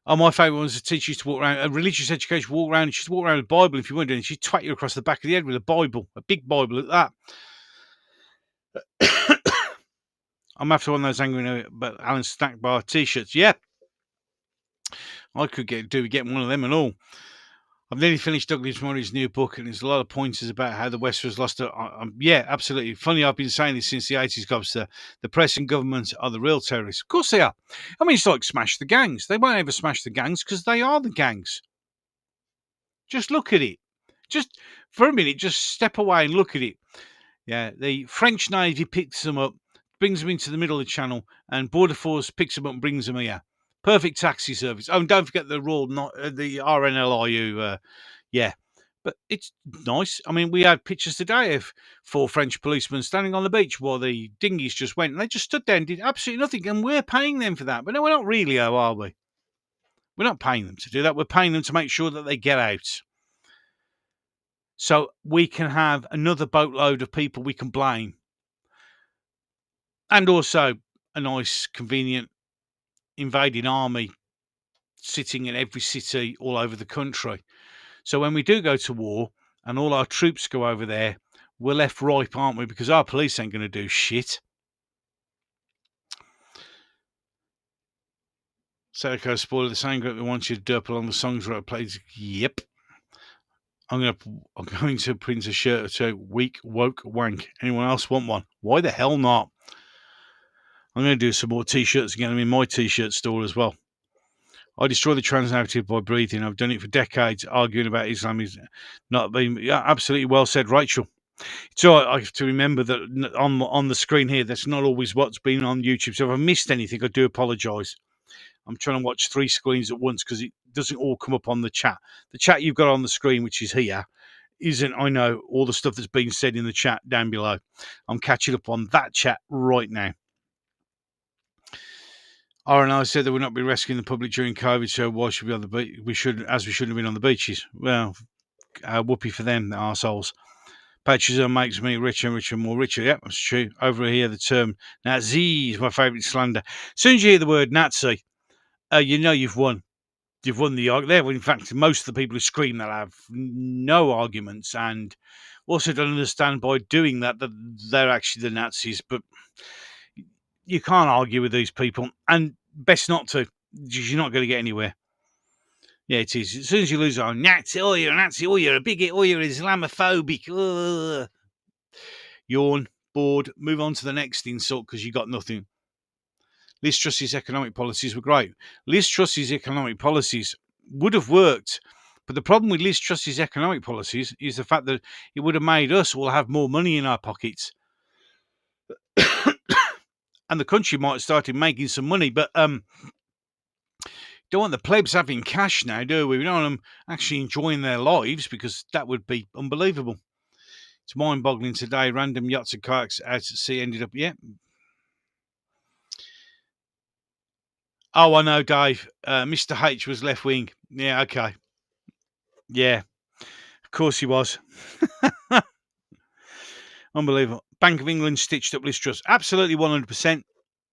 Oh, my favourite one was a teacher used to walk around, a religious education, walk around, and she'd walk around with a Bible if you weren't doing it. She'd twat you across the back of the head with a Bible, a big Bible at that. I'm after one of those angry but Alan Snack Bar t-shirts. Yeah, I could get one of them and all. I've nearly finished Douglas Murray's new book, and there's a lot of pointers about how the West has lost it. Yeah, absolutely. Funny, I've been saying this since the 80s, Gobster. The press and government are the real terrorists. Of course they are. It's like smash the gangs. They won't ever smash the gangs because they are the gangs. Just look at it. Just for a minute, just step away and look at it. Yeah, the French Navy picks them up, brings them into the middle of the channel, and Border Force picks them up and brings them here. Perfect taxi service. Oh, and don't forget the the RNLIU. Yeah, but it's nice. We had pictures today of 4 French policemen standing on the beach while the dinghies just went, and they just stood there and did absolutely nothing, and we're paying them for that. But no, we're not really, are we? We're not paying them to do that. We're paying them to make sure that they get out. So we can have another boatload of people we can blame. And also a nice, convenient invading army sitting in every city all over the country. So when we do go to war and all our troops go over there, we're left ripe, aren't we? Because our police ain't going to do shit. Serico spoiler, the same group that wants you to derp along the songs where it plays. Yep. I'm going to print a shirt to weak woke wank. Anyone else want one? Why the hell not? I'm going to do some more t-shirts again. I'm in my t-shirt store as well. I destroy the trans narrative by breathing. I've done it for decades, arguing about Islam is not being. Yeah, absolutely well said, Rachel. So I have to remember that on the screen here, that's not always what's been on YouTube. So if I missed anything, I do apologise. I'm trying to watch 3 screens at once because it doesn't all come up on the chat. The chat you've got on the screen, which is here, isn't, I know, all the stuff that's been said in the chat down below. I'm catching up on that chat right now. RNI said they would not be rescuing the public during COVID, so why should we be on the beach? We shouldn't have been on the beaches. Well, whoopee for them, the arseholes. Patriotism makes me richer and richer and more richer. Yep, that's true. Over here, the term Nazi is my favourite slander. As soon as you hear the word Nazi, you know you've won. You've won the argument there. In fact, most of the people who scream that have no arguments and also don't understand by doing that they're actually the Nazis. But you can't argue with these people, and best not to, because you're not going to get anywhere. Yeah, it is. As soon as you lose, oh, Nazi, oh, you're a Nazi, oh, you're a bigot, oh, you're Islamophobic. Ugh. Yawn, bored, move on to the next insult because you got nothing. Liz Truss's economic policies were great. Liz Truss's economic policies would have worked, but the problem with Liz Truss's economic policies is the fact that it would have made us all have more money in our pockets. And the country might have started making some money, but don't want the plebs having cash now, do we? We don't want them actually enjoying their lives because that would be unbelievable. It's mind-boggling today. Random yachts and kayaks out at sea ended up, yeah. Oh, I know, Dave. Mr. H was left wing. Yeah, okay. Yeah, of course he was. Unbelievable. Bank of England stitched up Liz Truss. Absolutely 100%.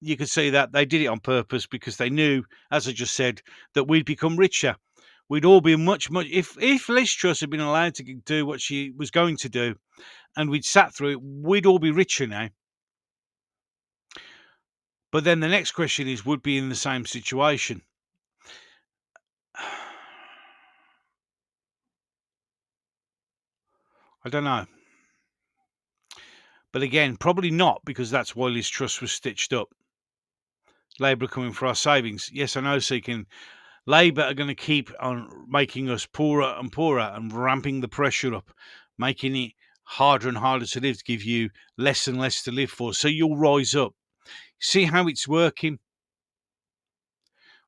You could see that. They did it on purpose because they knew, as I just said, that we'd become richer. We'd all be much. If Liz Truss had been allowed to do what she was going to do and we'd sat through it, we'd all be richer now. But then the next question is, would be in the same situation? I don't know. But again, probably not, because that's why Liz Truss was stitched up. Labour are coming for our savings. Yes, I know, Seeking. Labour are going to keep on making us poorer and poorer and ramping the pressure up, making it harder and harder to live, to give you less and less to live for. So you'll rise up. See how it's working?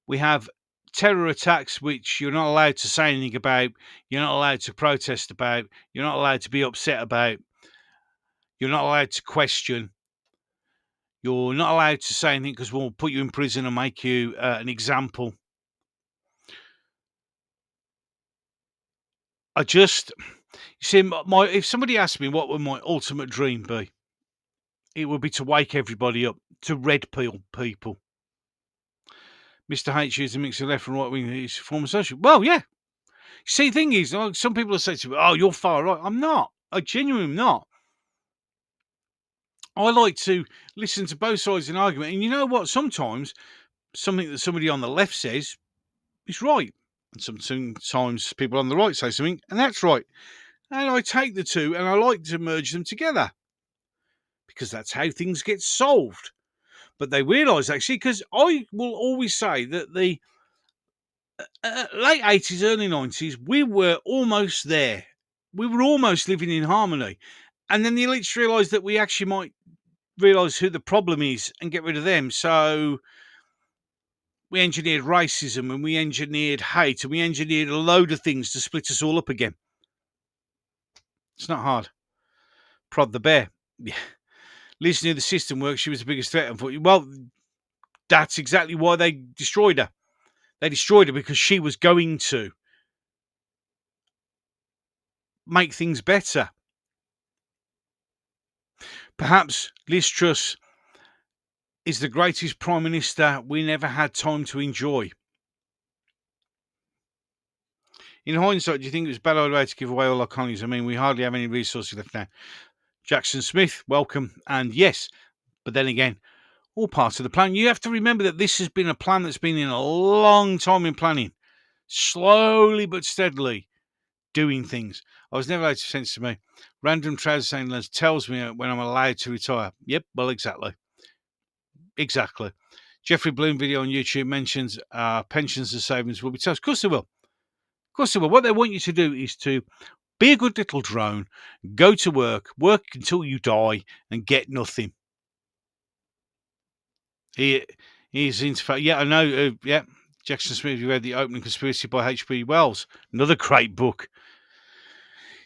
We have terror attacks, which you're not allowed to say anything about. You're not allowed to protest about. You're not allowed to be upset about. You're not allowed to question. You're not allowed to say anything because we'll put you in prison and make you an example. You see, if somebody asked me what would my ultimate dream be, it would be to wake everybody up, to red pill people. Mr. H is a mix of left and right wing. He's a former social. Well, yeah. See, the thing is, some people have said to me, oh, you're far right. I'm not. I genuinely am not. I like to listen to both sides of an argument. And you know what? Sometimes something that somebody on the left says is right. And sometimes people on the right say something, and that's right. And I take the two and I like to merge them together because that's how things get solved. But they realise, actually, because I will always say that the late 80s, early 90s, we were almost there. We were almost living in harmony. And then the elites realised that we actually might realise who the problem is and get rid of them. So we engineered racism and we engineered hate and we engineered a load of things to split us all up again. It's not hard. Prod the bear. Yeah. Liz knew the system works. She was the biggest threat. Well, that's exactly why they destroyed her. They destroyed her because she was going to make things better. Perhaps Liz Truss is the greatest Prime Minister we never had time to enjoy. In hindsight, do you think it was a bad idea to give away all our colonies? I mean, we hardly have any resources left now. Jackson Smith, welcome. And yes, but then again, all part of the plan. You have to remember that this has been a plan that's been in a long time in planning. Slowly but steadily, doing things. I was never allowed to sense to me. Random transcendence tells me when I'm allowed to retire. Yep, well, exactly. Exactly. Jeffrey Bloom video on YouTube mentions pensions and savings will be tough. Of course they will. Of course they will. What they want you to do is to be a good little drone, go to work until you die, and get nothing. He's into fact. Yeah, I know. Yeah, Jackson Smith. You read The Opening Conspiracy by H.P. Wells. Another great book.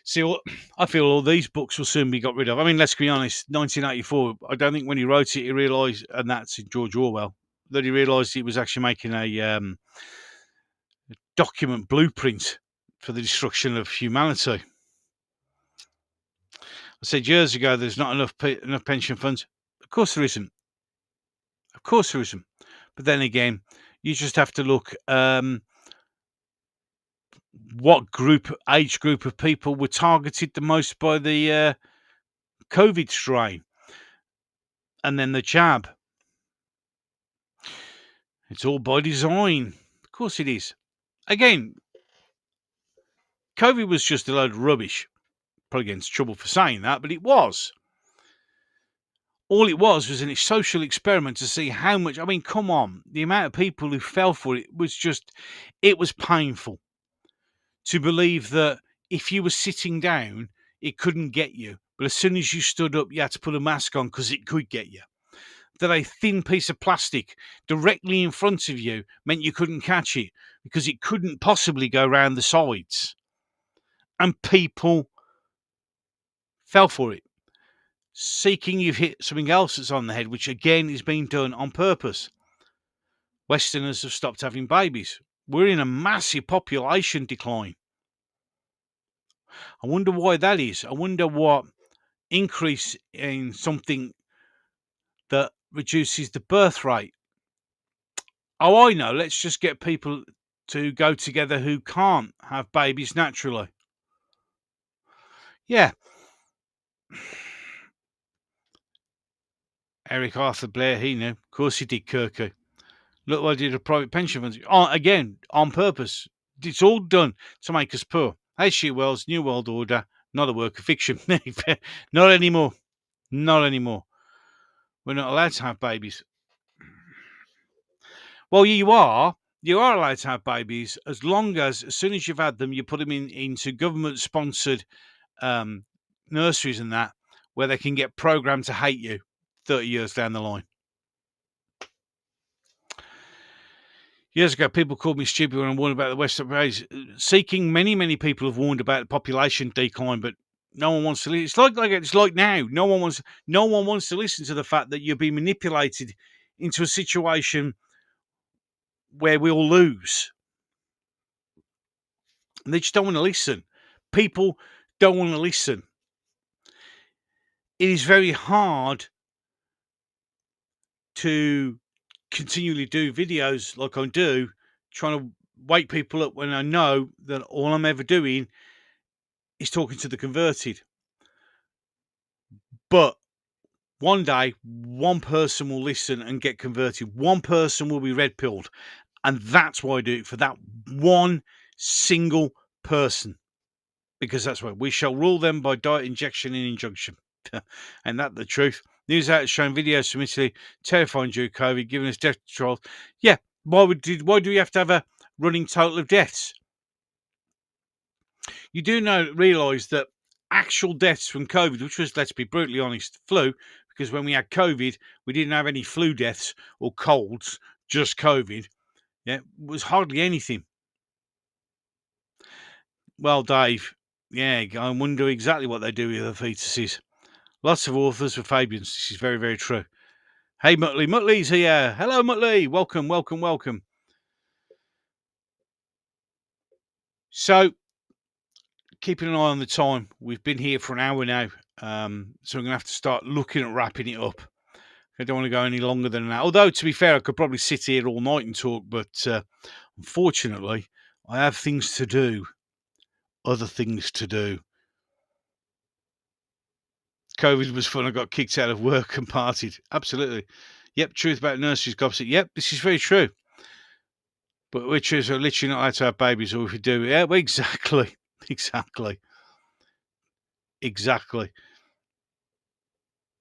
See, I feel all these books will soon be got rid of. I mean, let's be honest. 1984. I don't think when he wrote it, he realised, and that's George Orwell, that he realised he was actually making a document blueprint for the destruction of humanity. I said years ago, there's not enough pension funds. Of course there isn't. Of course there isn't. But then again, you just have to look what age group of people were targeted the most by the COVID strain, and then the jab. It's all by design. Of course it is. Again, COVID was just a load of rubbish. Probably getting into trouble for saying that, but it was. All it was a social experiment to see how much. I mean, come on. The amount of people who fell for it was it was painful to believe that if you were sitting down, it couldn't get you. But as soon as you stood up, you had to put a mask on because it could get you. That a thin piece of plastic directly in front of you meant you couldn't catch it because it couldn't possibly go round the sides. And people fell for it, seeking you've hit something else that's on the head, which again is being done on purpose. Westerners have stopped having babies. We're in a massive population decline. I wonder why that is. I wonder what increase in something that reduces the birth rate. Oh, I know. Let's just get people to go together who can't have babies naturally. Yeah. Eric Arthur Blair, he knew. Of course he did, Kirky. Look what I did a private pension fund. Again, on purpose. It's all done to make us poor. H.G. Wells' New World Order, not a work of fiction. Not anymore. Not anymore. We're not allowed to have babies. Well, you are. You are allowed to have babies as long as soon as you've had them, you put them into government-sponsored nurseries and that, where they can get programmed to hate you 30 years down the line. Years ago, people called me stupid when I warned about the Western race. Seeking, many people have warned about the population decline, but no one wants to listen. It's like now. No one wants to listen to the fact that you're being manipulated into a situation where we all lose. And they just don't want to listen. People don't want to listen. It is very hard to continually do videos like I do, trying to wake people up when I know that all I'm ever doing is talking to the converted. But one day, one person will listen and get converted. One person will be red-pilled. And that's why I do it, for that one single person. Because that's why we shall rule them by diet, injection, and injunction. And that's the truth. News outlets showing videos from Italy terrifying due to COVID, giving us death tolls. Yeah, why do we have to have a running total of deaths? You do realise that actual deaths from COVID, which was, let's be brutally honest, flu, because when we had COVID, we didn't have any flu deaths or colds, just COVID. Yeah, it was hardly anything. Well, Dave, yeah, I wonder exactly what they do with the fetuses. Lots of authors were Fabians. This is very, very true. Hey, Muttley. Muttley's here. Hello, Muttley. Welcome, welcome, welcome. So, keeping an eye on the time. We've been here for an hour now. So I'm going to have to start looking at wrapping it up. I don't want to go any longer than an hour. Although, to be fair, I could probably sit here all night and talk. But unfortunately, I have things to do. Other things to do. COVID was fun. I got kicked out of work and partied. Absolutely. Yep, truth about nurseries, gossip. Yep, this is very true. But which is literally not allowed to have babies, or if you do, yeah, well, exactly. Exactly. Exactly.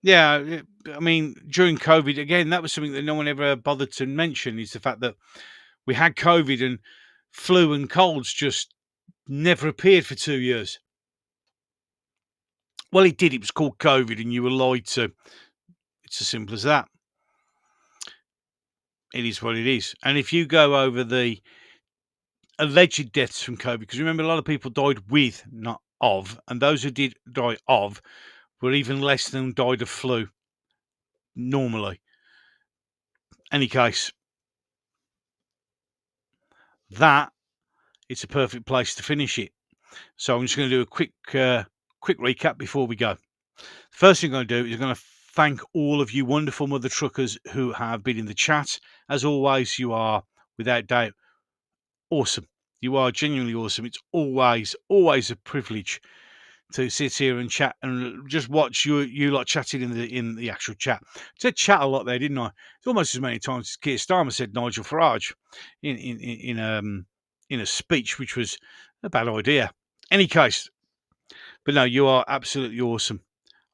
Yeah, I mean, during COVID, again, that was something that no one ever bothered to mention, is the fact that we had COVID and flu and colds just never appeared for 2 years. Well, it did. It was called COVID and you were lied to. It's as simple as that. It is what it is. And if you go over the alleged deaths from COVID, because remember, a lot of people died with, not of, and those who did die of were even less than died of flu normally. Any case, that it's a perfect place to finish it. So I'm just going to do a quick recap before we go. First thing I'm going to do is I'm going to thank all of you wonderful mother truckers who have been in the chat. As always, you are without doubt awesome. You are genuinely awesome. It's always a privilege to sit here and chat and just watch you lot chatting in the actual chat. I said chat a lot there, didn't I? It's almost as many times as Keir Starmer said Nigel Farage in a speech, which was a bad idea. Any case, but no, you are absolutely awesome.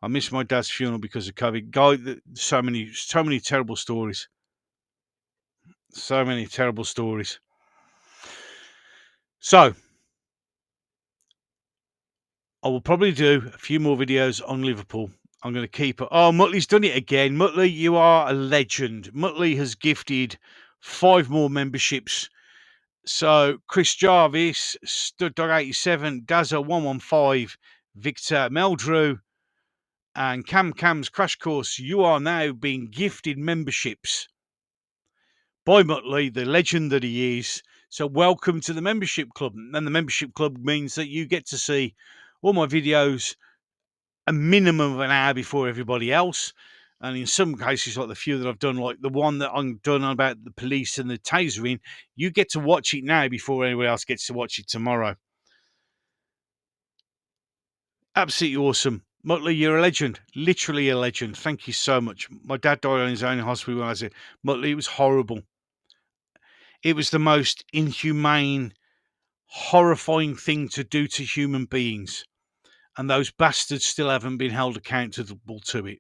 I missed my dad's funeral because of COVID. So many terrible stories. So many terrible stories. So I will probably do a few more videos on Liverpool. I'm going to keep it. Oh, Muttley's done it again. Muttley, you are a legend. Muttley has gifted 5 more memberships. So Chris Jarvis, Stud Dog 87, Dazza 115, Victor Meldrew, and Cam's Crash Course. You are now being gifted memberships by Muttley, the legend that he is. So welcome to the membership club. And the membership club means that you get to see all my videos a minimum of an hour before everybody else. And in some cases, like the few that I've done, like the one that I've done about the police and the tasering, you get to watch it now before anyone else gets to watch it tomorrow. Absolutely awesome. Muttley, you're a legend. Literally a legend. Thank you so much. My dad died on his own in hospital when I was there. Muttley, it was horrible. It was the most inhumane, horrifying thing to do to human beings. And those bastards still haven't been held accountable to it.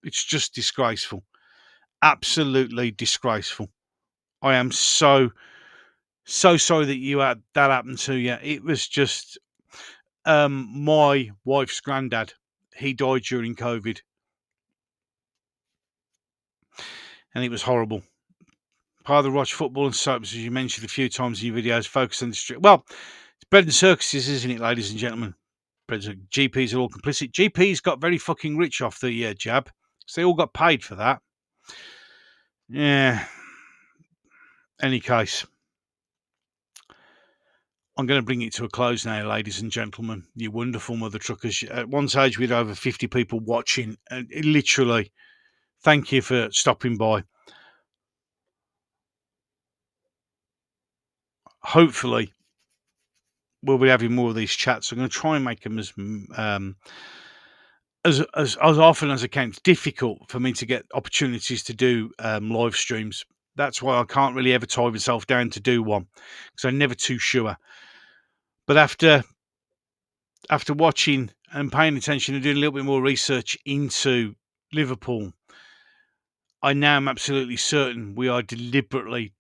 It's just disgraceful. Absolutely disgraceful. I am so sorry that you had that happen to you. It was just my wife's granddad. He died during COVID. And it was horrible. Father watch football and soaps, as you mentioned a few times in your videos, focus on the street. Well, it's bread and circuses, isn't it, ladies and gentlemen? GPs are all complicit. GPs got very fucking rich off the jab, so they all got paid for that. Yeah. Any case, I'm going to bring it to a close now, ladies and gentlemen. You wonderful mother truckers. At one stage, we had over 50 people watching. And literally, thank you for stopping by. Hopefully, we'll be having more of these chats. I'm going to try and make them as often as I can. It's difficult for me to get opportunities to do live streams. That's why I can't really ever tie myself down to do one, because I'm never too sure. But after watching and paying attention and doing a little bit more research into Liverpool, I now am absolutely certain we are deliberately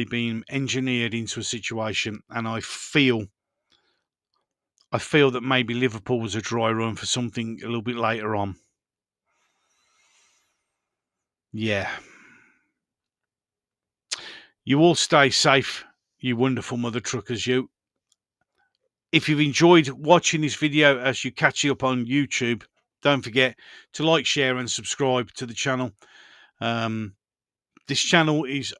being engineered into a situation, and I feel that maybe Liverpool was a dry run for something a little bit later on. Yeah. You all stay safe, you wonderful mother truckers, you. If you've enjoyed watching this video as you catch it up on YouTube, don't forget to like, share and subscribe to the channel. This channel is,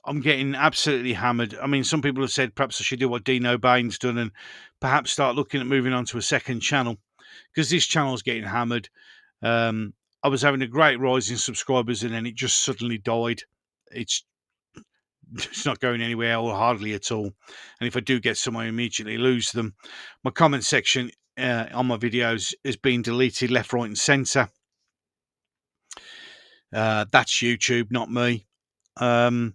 I'm getting absolutely hammered. I mean, some people have said perhaps I should do what Dino Bain's done and perhaps start looking at moving on to a second channel, because this channel is getting hammered. I was having a great rise in subscribers and then it just suddenly died. It's not going anywhere or hardly at all. And if I do get some, I immediately lose them. My comment section on my videos is being deleted left, right and centre. That's YouTube, not me. And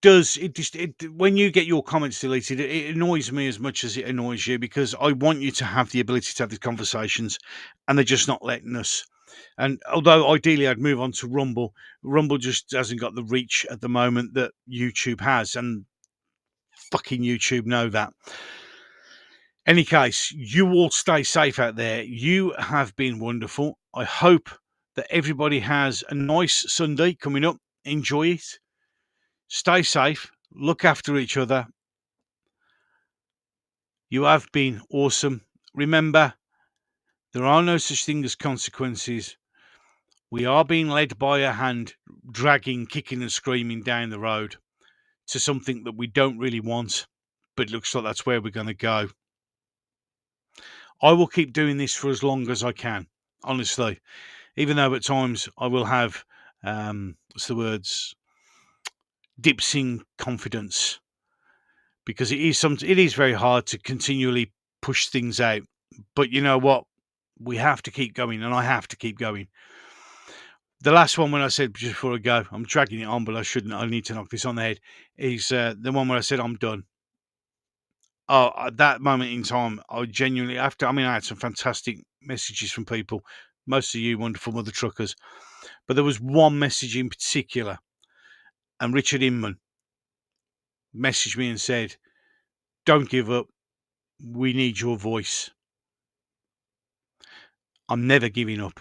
does it just when you get your comments deleted, it annoys me as much as it annoys you, because I want you to have the ability to have these conversations, and they're just not letting us. And although ideally I'd move on to Rumble, Rumble just hasn't got the reach at the moment that YouTube has, and fucking YouTube know that. Any case, you all stay safe out there. You have been wonderful. I hope that everybody has a nice Sunday coming up. Enjoy it. Stay safe. Look after each other. You have been awesome. Remember, there are no such thing as consequences. We are being led by a hand, dragging, kicking and screaming down the road to something that we don't really want, but it looks like that's where we're going to go. I will keep doing this for as long as I can, honestly, even though at times I will have, dips in confidence, because it is very hard to continually push things out. But you know what? We have to keep going, and I have to keep going. The last one, when I said just before I go, I'm dragging it on, but I shouldn't. I need to knock this on the head. Is the one where I said I'm done. Oh, at that moment in time, I genuinely, I had some fantastic messages from people, most of you wonderful mother truckers, but there was one message in particular, and Richard Inman messaged me and said, "Don't give up. We need your voice." I'm never giving up.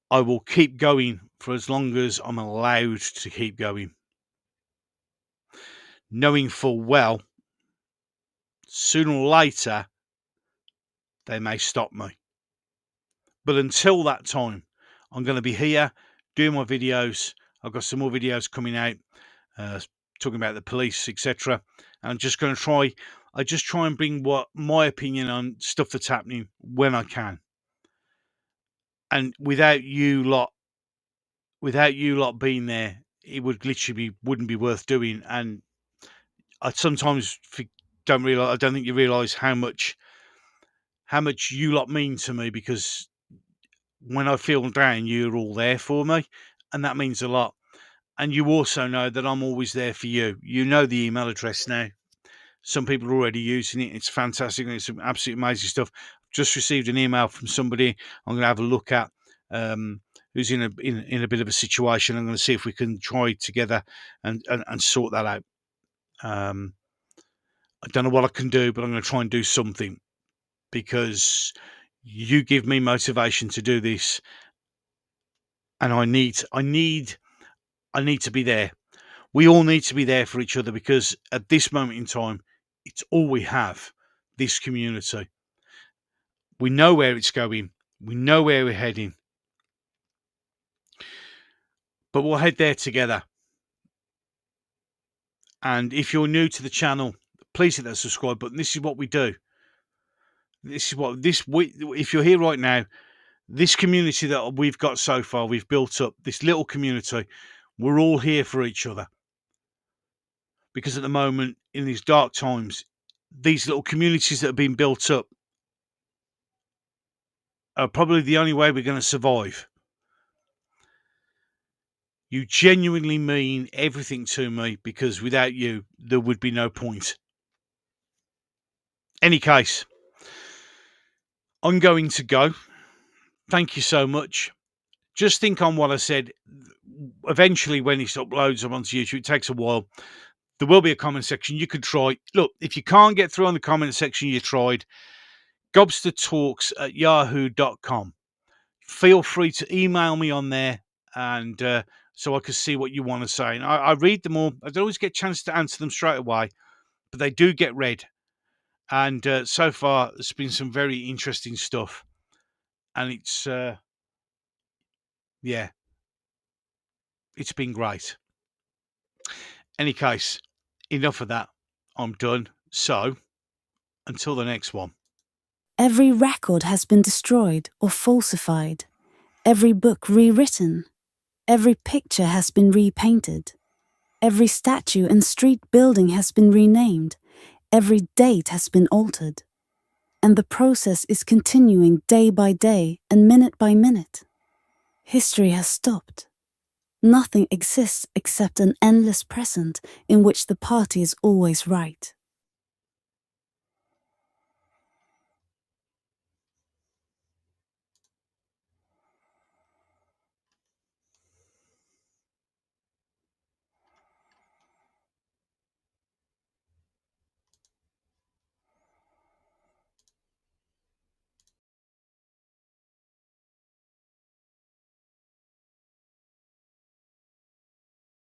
I will keep going for as long as I'm allowed to keep going, knowing full well, sooner or later, they may stop me. But until that time, I'm going to be here doing my videos. I've got some more videos coming out, talking about the police, etc. And I'm just going to try. I just try and bring what my opinion on stuff that's happening when I can. And without you lot being there, it would literally wouldn't be worth doing. And I sometimes don't realize. I don't think you realize how much you lot mean to me, because when I feel down, you're all there for me, and that means a lot. And you also know that I'm always there for you. You know the email address now. Some people are already using it. It's fantastic. It's some absolutely amazing stuff. Just received an email from somebody I'm going to have a look at, who's in a bit of a situation. I'm going to see if we can try together and sort that out. I don't know what I can do, but I'm going to try and do something, because you give me motivation to do this, and I need to be there. We all need to be there for each other, because at this moment in time, it's all we have, this community. We know where it's going. We know where we're heading. But we'll head there together. And if you're new to the channel, please hit that subscribe button. This is what we do. If you're here right now, this community that we've got so far, we've built up this little community. We're all here for each other, because at the moment, in these dark times, these little communities that have been built up are probably the only way we're going to survive. You genuinely mean everything to me, because without you, there would be no point. Any case, I'm going to go. Thank you so much. Just think on what I said. Eventually, when this uploads onto YouTube, it takes a while. There will be a comment section. You could try. Look, if you can't get through on the comment section, you tried. gobstertalks@yahoo.com. Feel free to email me on there, and so I can see what you want to say. And I read them all. I don't always get a chance to answer them straight away, but they do get read. And so far, there's been some very interesting stuff. And it's, it's been great. Any case, enough of that. I'm done. So, until the next one. Every record has been destroyed or falsified, every book rewritten, every picture has been repainted, every statue and street building has been renamed, every date has been altered, and the process is continuing day by day and minute by minute. History has stopped. Nothing exists except an endless present in which the party is always right.